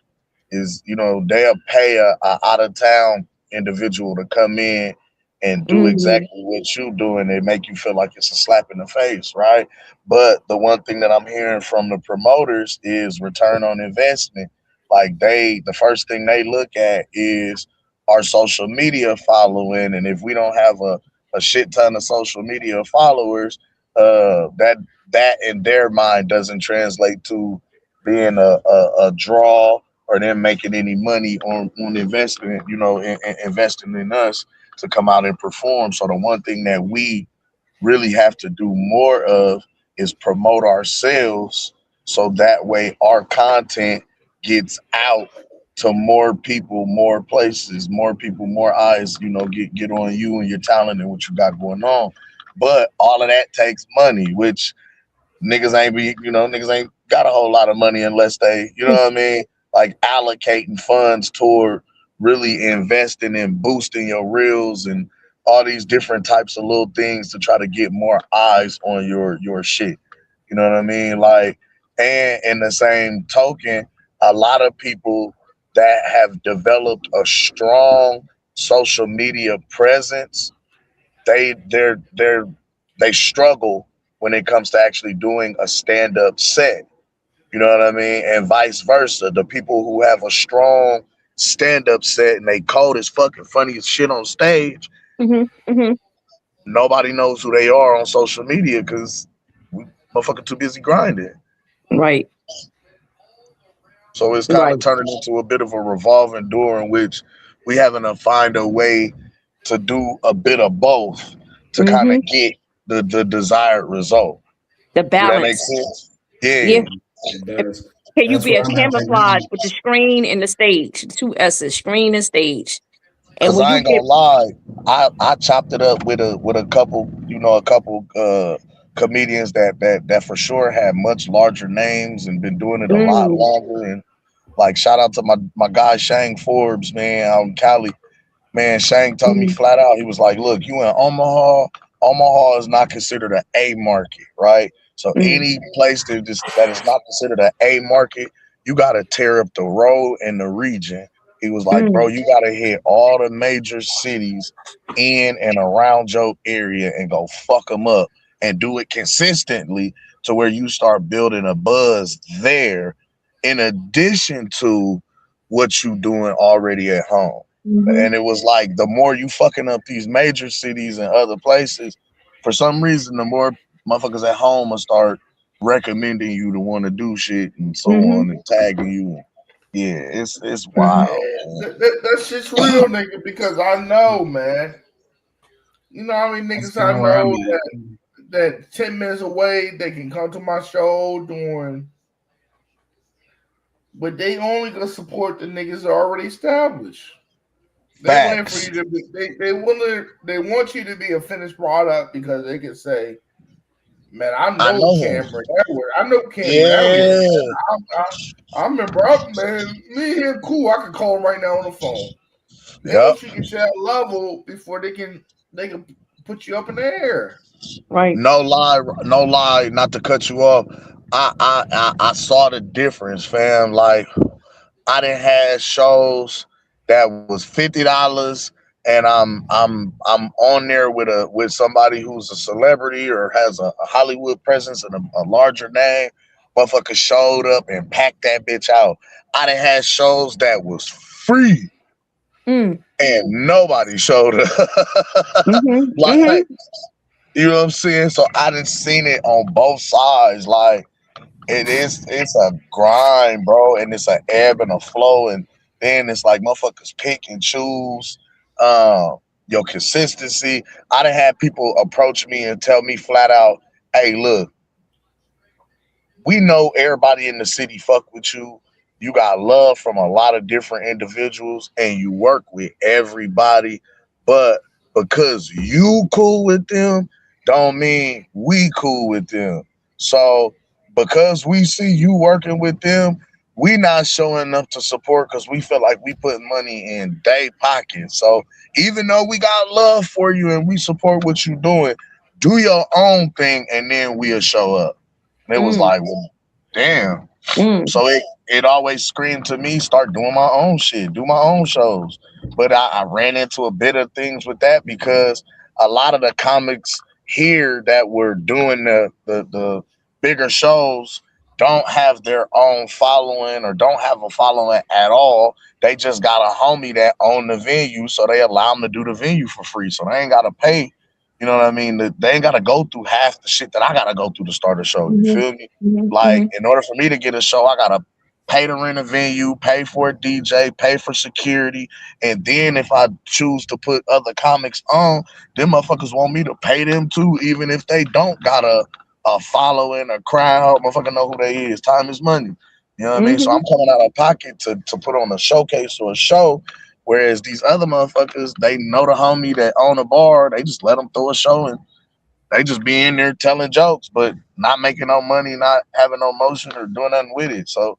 is, they'll pay a out of town individual to come in and do exactly what you do, and they make you feel like it's a slap in the face, right? But the one thing that I'm hearing from the promoters is return on investment. Like the first thing they look at is our social media following, and if we don't have a shit ton of social media followers, that in their mind doesn't translate to being a draw or them making any money on investment, investing in us to come out and perform. So the one thing that we really have to do more of is promote ourselves, so that way our content gets out to more people, more places, more people, more eyes, get on you and your talent and what you got going on. But all of that takes money, which niggas ain't got a whole lot of money unless they, you know what I mean? Like allocating funds toward really investing and boosting your reels and all these different types of little things to try to get more eyes on your shit. You know what I mean? Like, and in the same token, a lot of people that have developed a strong social media presence, they struggle when it comes to actually doing a stand-up set. You know what I mean? And vice versa. The people who have a strong stand-up set and they cold as fucking funny as shit on stage, nobody knows who they are on social media because we motherfucking too busy grinding. Right. So it's kind of turning into a bit of a revolving door in which we having to find a way to do a bit of both to kind of get the desired result. The balance. Does that make sense? Yeah. Can you be a camouflage with the screen and the stage? 2 S's, screen and stage. Because I ain't gonna lie, I chopped it up with a couple, comedians that for sure had much larger names and been doing it a lot Mm. longer. And like shout out to my guy Shane Forbes, man, out in Cali. Man, Shane told me Mm. flat out, he was like, look, you in Omaha, Omaha is not considered an A market, right? So Mm. any place that is not considered an A market, you gotta tear up the road in the region. He was like, bro, Mm. you gotta hit all the major cities in and around your area and go fuck them up and do it consistently to where you start building a buzz there in addition to what you doing already at home. Mhm. And it was like the more you fucking up these major cities and other places, for some reason, the more motherfuckers at home will start recommending you to want to do shit and so on Mhm. and tagging you. Yeah, it's Mhm. wild, man. That shit's real, nigga, because I know, man. You know how many That's niggas kind I of where I'm know at. that 10 minutes away they can come to my show doing, but they only gonna support the niggas that are already established. They waiting for you Facts. to be they want you to be a finished product because they can say, man, I I know know him. Cameron Edwards. I know Cameron Edwards. Yeah. I remember up, man, me here cool. I can call him right now on the phone. They Yep. want you to get to that level before they can put you up in the air. Right. No lie, not to cut you off. I saw the difference, fam. Like I done had shows that was $50 and I'm on there with somebody who's a celebrity or has a Hollywood presence and a larger name. Motherfucker showed up and packed that bitch out. I done had shows that was free Mm. and nobody showed up. Mhm. Like, Mhm. you know what I'm saying? So I done seen it on both sides. Like it's a grind, bro, and it's an ebb and a flow, and then it's like motherfuckers pick and choose your consistency. I done had people approach me and tell me flat out, hey, look, we know everybody in the city fuck with you. You got love from a lot of different individuals and you work with everybody. But because you cool with them, don't mean we cool with them. So because we see you working with them, we not showing up to support because we feel like we put money in their pockets. So even though we got love for you and we support what you doing, do your own thing and then we'll show up. And it was Mm. like, well, damn. Mm. So it always screamed to me, start doing my own shit, do my own shows. But I ran into a bit of things with that because a lot of the comics here that were doing the bigger shows don't have their own following or don't have a following at all. They just got a homie that own the venue, so they allow them to do the venue for free. So they ain't gotta pay. You know what I mean? They ain't gotta go through half the shit that I gotta go through to start a show. You Mhm. feel me? Mhm. Like, Mhm. in order for me to get a show, I gotta pay to rent a venue, pay for a DJ, pay for security, and then if I choose to put other comics on, them motherfuckers want me to pay them too, even if they don't got a following, a crowd. Motherfucker know who they is. Time is money. You know what I mean? So Mhm. I'm coming out of pocket to put on a showcase or a show. Whereas these other motherfuckers, they know the homie that own a bar, they just let them throw a show and they just be in there telling jokes, but not making no money, not having no motion or doing nothing with it. So,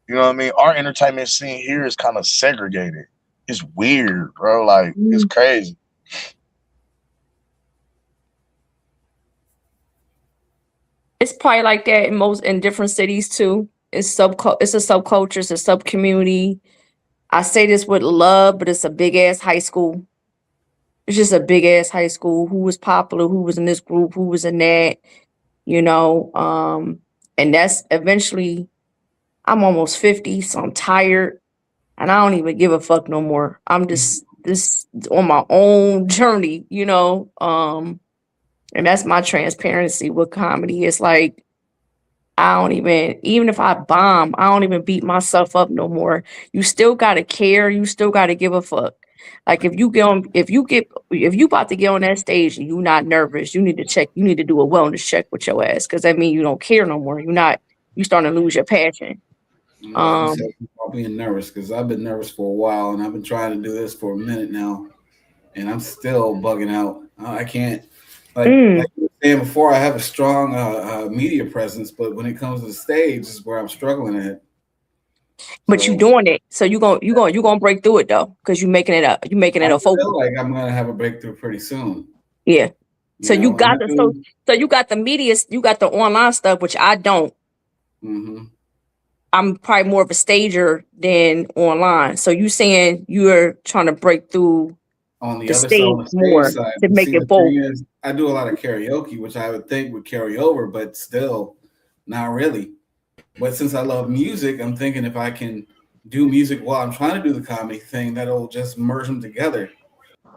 you know what I mean? Our entertainment scene here is kind of segregated. It's weird, bro. Like, it's Mhm. crazy. It's probably like that in different cities too. It's a subculture, it's a sub community. I say this with love, but it's a big ass high school. It's just a big ass high school. Who was popular? Who was in this group? Who was in that? You know, and that's eventually. I'm almost 50, so I'm tired, and I don't even give a fuck no more. I'm just this on my own journey, you know. And that's my transparency with comedy. It's like I don't even if I bomb, I don't even beat myself up no more. You still gotta care. You still gotta give a fuck. Like if you about to get on that stage and you not nervous, you need to do a wellness check with your ass because that means you don't care no more. You starting to lose your passion. I'm glad you said Um, about being nervous because I've been nervous for a while and I've been trying to do this for a minute now and I'm still bugging out. I can't like mm, you were saying before, I have a strong media presence, but when it comes to the stage, is where I'm struggling at. But you doing it, so you gonna break through it though, because you making it a I focus. feel like I'm gonna have a breakthrough pretty soon. Yeah. So you got the media, you got the online stuff, which I don't. Mm-hmm. I'm probably more of a stager than online. So you saying you're trying to break through on the the other stage more side to make it both. I do a lot of karaoke, which I would think would carry over, but still not really. But since I love music, I'm thinking if I can do music while I'm trying to do the comedy thing, that'll just merge them together.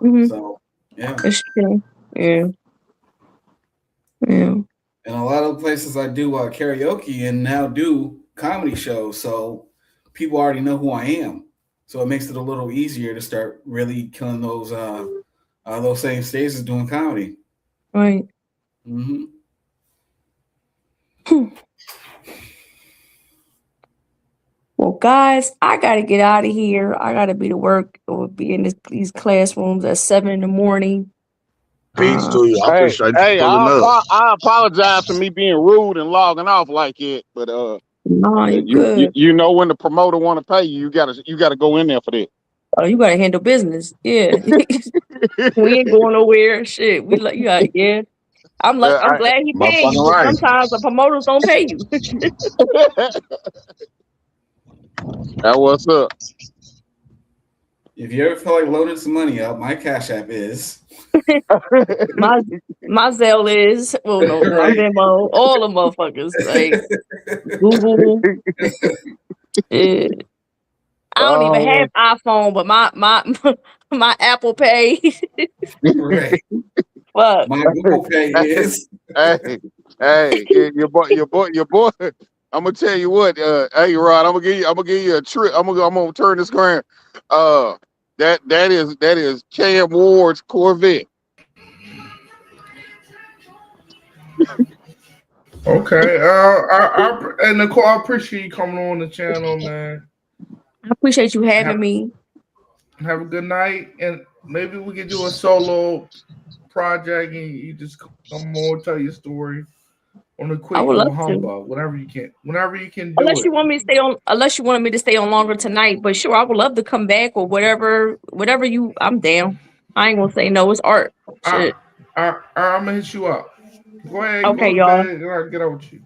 Mm-hmm. So yeah, it's true. Yeah. And a lot of places I do karaoke and now do comedy shows, so people already know who I am. So it makes it a little easier to start really killing those same stages doing comedy. Right. Mm-hmm. Well, guys, I gotta get out of here. I gotta be to work or be in these classrooms at 7 in the morning. Peace to you. I appreciate you pulling up. I apologize for me being rude and logging off like it, but no, you know when the promoter want to pay you, you gotta go in there for that. Oh, you gotta handle business. Yeah. We ain't going nowhere. Shit. We like yeah. I'm glad he paying you. Right. Sometimes the promoters don't pay you. That what's up. If you ever feel like loading some money up, my Cash App is. my Zelle is. Well, no, right. My Venmo. All the motherfuckers. Like Google. Yeah. I don't even have iPhone, but my Apple Pay. Right. Fuck. My Google Pay is. Hey, your boy. I'm gonna tell you what. Hey, Rod, I'm gonna give you a trick. I'm gonna turn this around. That is Cam Ward's Corvette. Okay. And Nicole, I appreciate you coming on the channel, man. I appreciate you having me. Have a good night, and maybe we can do a solo project, and you just come on, tell your story on a quick little humbug, whenever you can do unless it. you want me to stay on, unless you wanted me to stay on longer tonight, but sure, I would love to come back or whatever you. I'm down. I ain't gonna say no. It's art. Shit. I'm gonna hit you up. Go ahead. Okay, y'all. I'll get out with you.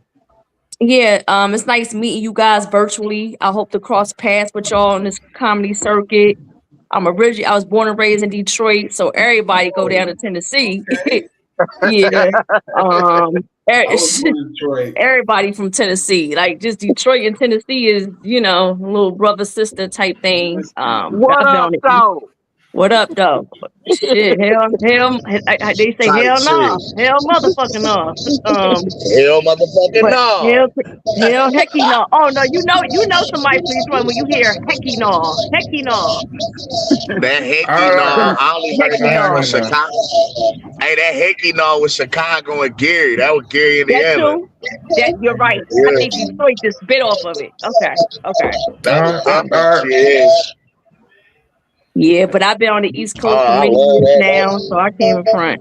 Yeah, it's nice meeting you guys virtually. I hope to cross paths with y'all on this comedy circuit. I was born and raised in Detroit, so everybody go down to Tennessee. Yeah. Everybody from Tennessee, like just Detroit and Tennessee is, little brother sister type thing. What up, though? What up, though? Shit, hell, they say hell no, hell motherfucking no. Hell motherfucking no. Hell hecky no. Oh no, you know somebody from Detroit when you hear hecky no. That hecky no, I only heard that from Chicago. Hey, that hecky no was Chicago and Gary. That was Gary, Indiana. That you're right. Yeah. I think Detroit just bit off of it. Okay. That was shit. Yeah, but I've been on the East Coast for many years now, so I can't even front.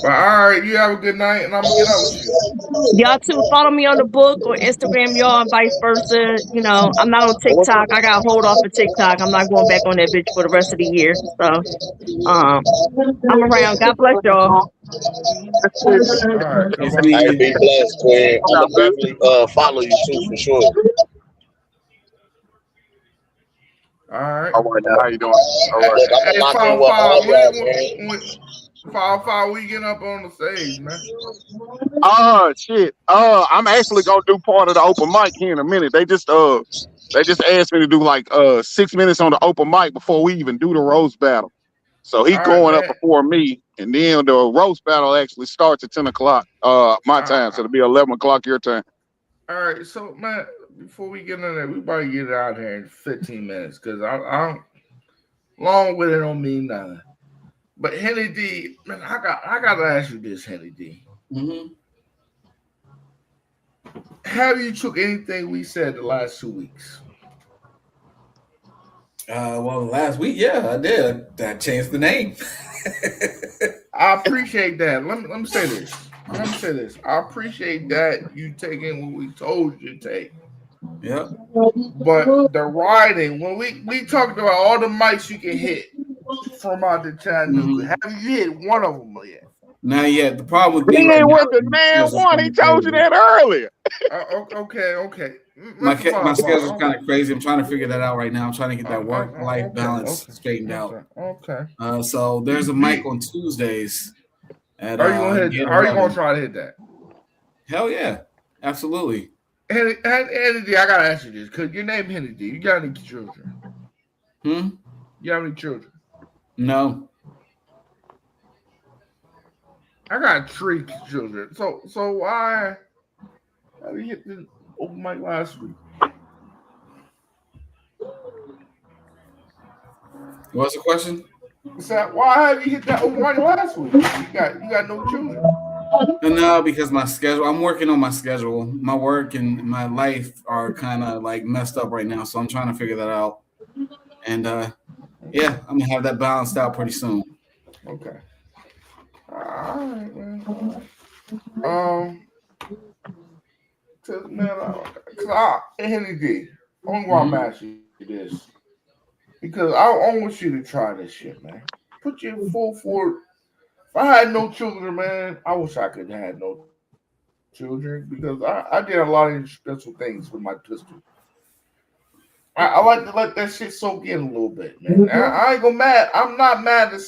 But all right, you have a good night, and I'm gonna get out with you. Y'all too. Follow me on the book or Instagram, y'all, and vice versa. I'm not on TikTok. I got hold off of TikTok. I'm not going back on that bitch for the rest of the year. So, I'm around. God bless y'all. All right, hey, be blessed, Queen. I'm gonna definitely follow you too for sure. All right. All right, now how you doing? All right. Hey, 5-5, we getting up on the stage, man. Shit. I'm actually gonna do part of the open mic here in a minute. They just asked me to do like 6 minutes on the open mic before we even do the roast battle. So he's going up before me, and then the roast battle actually starts at 10 o'clock my time, so it'll be 11 o'clock your time. All right, so man, before we get in there, we better get it out here in 15 minutes because I'm long with it don't mean nothing. But Henny D, man, I gotta ask you this, Henny D. Mm-hmm. Have you took anything we said the last 2 weeks? Well, last week, yeah, I did. I changed the name. I appreciate that. Let me say this. I appreciate that you taking what we told you to take. Yep. But the riding, when we talked about all the mics you can hit from out the Chattanooga, have you hit one of them yet? Not yet. The problem with He me right ain't now, with the man one. He told you that earlier. Okay. My schedule's kind of crazy. I'm trying to figure that out right now. I'm trying to get that work-life balance straightened out. Okay. So there's a mic on Tuesdays. At, are you gonna try to hit that? Hell yeah, absolutely. Henry, I gotta ask you this because your name Henry D. You got any children? You have any children? No. I got 3 children. So why have you hit the open mic last week? What's the question? So why have you hit that open mic last week? You got no children. No, because my schedule. I'm working on my schedule. My work and my life are kind of like messed up right now, so I'm trying to figure that out. And yeah, I'm gonna have that balanced out pretty soon. Okay. All right, man. Henry D. Only why I'm asking you this because I want you to try this shit, man. Put your full forward. If I had no children, man, I wish I could have had no children because I did a lot of special things with my pistol. I like to let that shit soak in a little bit, man. I ain't gonna mad. I'm not mad to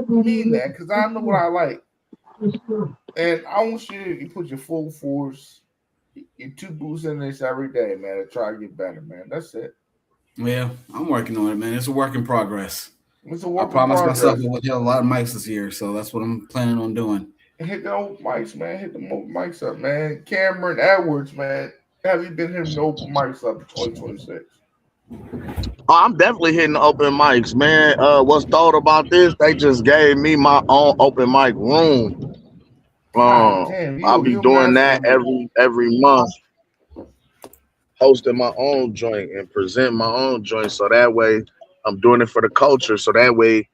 mean that because I know what I like. And I want you to put your full force, your 2 boots in this every day, man, to try to get better, man. That's it. Yeah, I'm working on it, man. It's a work in progress. I promised myself I would hit a lot of mics this year, so that's what I'm planning on doing. Hit the open mics, man. Hit the open mics up, man. Cameron Edwards, man. Have you been hitting the open mics up in 2026? Oh, I'm definitely hitting open mics, man. What's thought about this? They just gave me my own open mic room. I'll be doing that every month, hosting my own joint and presenting my own joint. So that way, I'm doing it for the culture. So that way,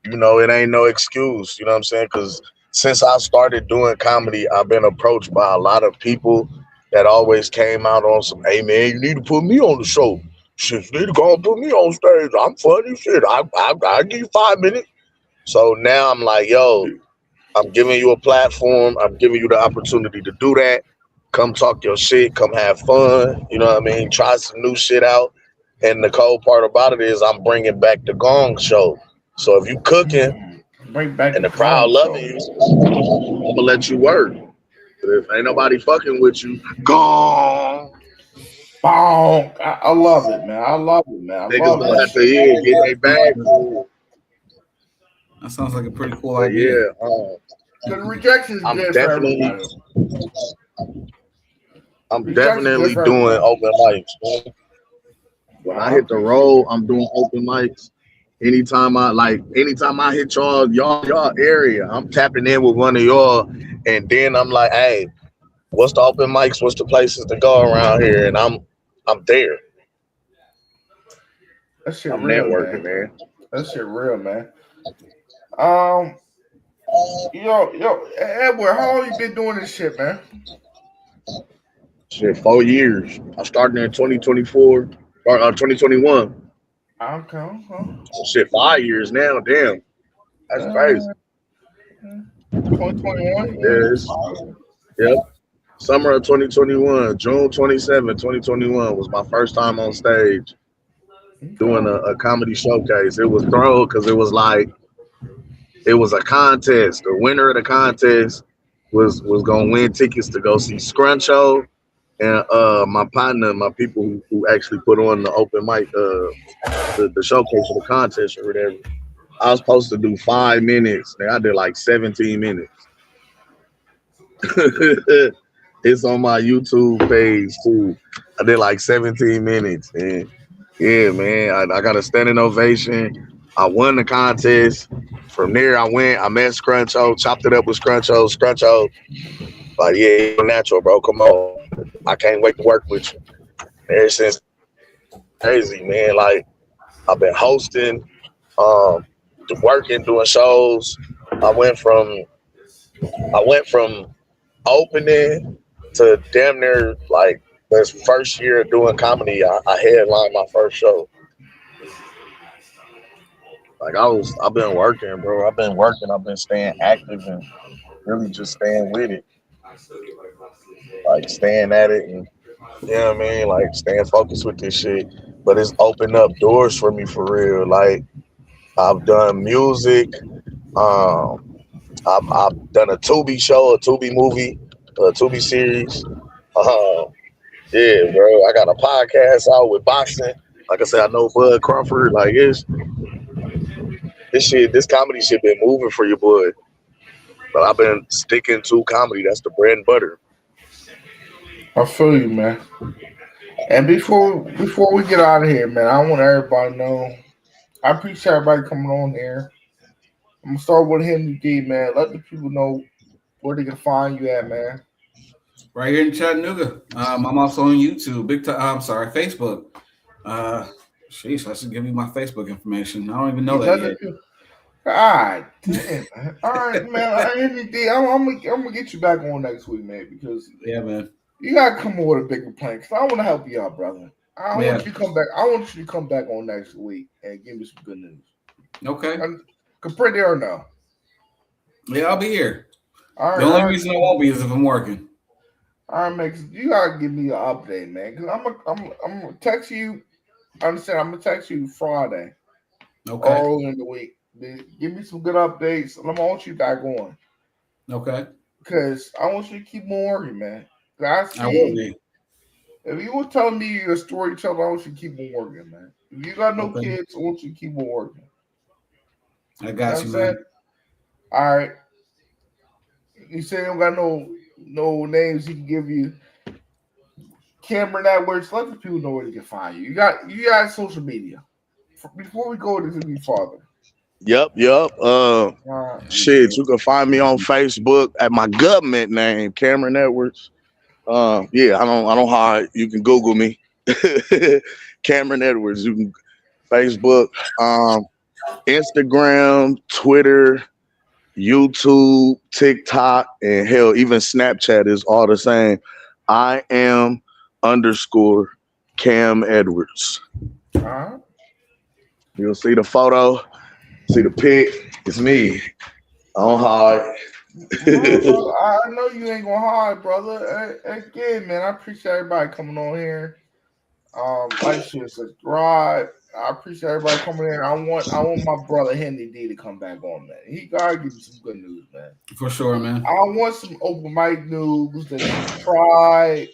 it ain't no excuse. You know what I'm saying? Because since I started doing comedy, I've been approached by a lot of people that always came out on some, hey man, you need to put me on the show. Shit, you need to go and put me on stage. I'm funny. Shit, I give you 5 minutes. So now I'm like, yo, I'm giving you a platform. I'm giving you the opportunity to do that. Come talk your shit. Come have fun. You know what I mean? Try some new shit out. And the cool part about it is I'm bringing back the Gong Show. So if you cooking and the crowd loving you, I'm gonna let you work. But if ain't nobody fucking with you, gong. Bonk. I love it, man. I love it, man. Niggas gonna have to get their bag. That sounds like a pretty cool idea. Yeah. The rejection is good for everybody. I'm definitely doing open mics, man. When I hit the road, I'm doing open mics. Anytime I hit y'all area, I'm tapping in with one of y'all, and then I'm like, hey, what's the open mics? What's the places to go around here? And I'm there. That shit I'm real, networking, man. That shit real, man. Yo, Edward, how long you been doing this shit, man? Shit, 4 years. I started in 2024 or 2021. Okay. Shit, 5 years now. Damn, that's crazy. 2021. Yes. Yep. Summer of 2021, June 27, 2021 was my first time on stage doing a comedy showcase. It was thrown because it was a contest. The winner of the contest was gonna win tickets to go see Scruncho and my partner, my people who actually put on the open mic, the showcase for the contest or whatever. I was supposed to do 5 minutes. I did like 17 minutes. It's on my YouTube page too. I did like 17 minutes. And yeah, man, I got a standing ovation. I won the contest. From there, I met Scruncho, chopped it up with Scruncho. Scruncho, like, yeah, you're natural, bro. Come on. I can't wait to work with you. Ever since, crazy, man. Like, I've been hosting, working, doing shows. I went from opening to damn near like this first year doing comedy. I headlined my first show. Like I've been working, bro. I've been working. I've been staying active and really just staying with it, like staying at it, and you know what I mean, like staying focused with this shit. But it's opened up doors for me for real. Like I've done music. I've done a Tubi show, a Tubi movie, a Tubi series. Yeah, bro. I got a podcast out with boxing. Like I said, I know Bud Crawford. Like this comedy shit been moving for your boy. But I've been sticking to comedy. That's the bread and butter. I feel you, man. And before we get out of here, man, I want everybody to know I appreciate everybody coming on here. I'm gonna start with Henry D, man. Let the people know where they can find you at, man. Right here in Chattanooga. I'm also on YouTube. Facebook. Sheesh, I should give you my Facebook information. I don't even know that yet. God damn. All right, man. Henry D, I'm gonna get you back on next week, man, because yeah, man. You gotta come up with a bigger plan because I want to help you out, brother. I want you to come back. I want you to come back on next week and give me some good news. Okay. Pretty or no? Yeah, I'll be here. All right. The only reason I won't be is if I'm working. All right, man. You gotta give me an update, man. Because I'm gonna text you. I understand. I'm gonna text you Friday. Okay. Early in the week. Give me some good updates. I want you back on. Okay. Because I want you to keep on working, man. I will be. If you were telling me you're a storyteller, I want you to keep on working, man. If you got no kids, I want you to keep on working. I got you, man. All right. You say you don't got no names he can give you. Cameron Edwards, let the people know where they can find you. You got social media. Before we go any farther. Yep. Shit, you can find me on Facebook at my government name, Cameron Edwards. Yeah, I don't hide. You can Google me, Cameron Edwards. You can Facebook, Instagram, Twitter, YouTube, TikTok, and hell, even Snapchat is all the same. I am _ Cam Edwards. You'll see the photo, see the pic. It's me. I don't hide. I know you ain't gonna hide, brother. Again, man, I appreciate everybody coming on here. Like, share, subscribe. I appreciate everybody coming in. I want my brother Henry D to come back on, man. He gotta give me some good news, man. For sure, man. I want some open mic news that you try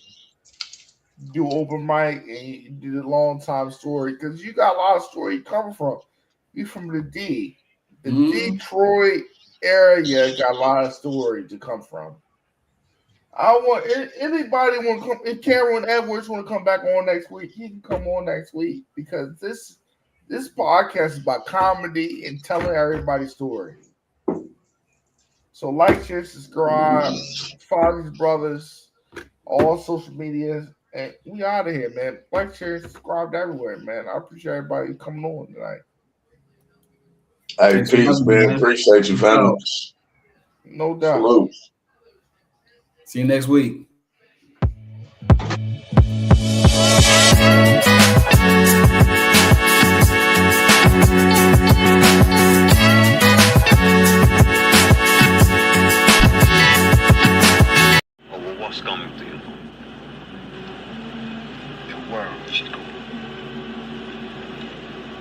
do open mic and you did a long time story because you got a lot of story coming from. You from the Detroit area got a lot of story to come from. I want anybody want to come. If Cameron Edwards want to come back on next week, he can come on next week because this podcast is about comedy and telling everybody's story. So like, share, subscribe, follow these brothers, all social media, and we out of here, man. Like, share, subscribe everywhere, man. I appreciate everybody coming on tonight. Hey, peace, man. Appreciate you, fam. No doubt. Salute. See you next week. What's coming to you? The world, Chico.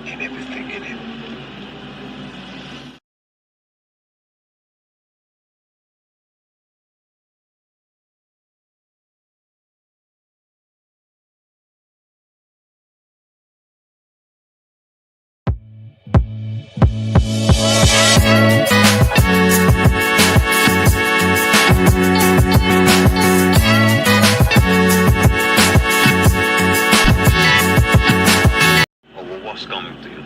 And everything in it. What's coming to you?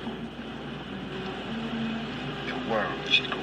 The world, Chico.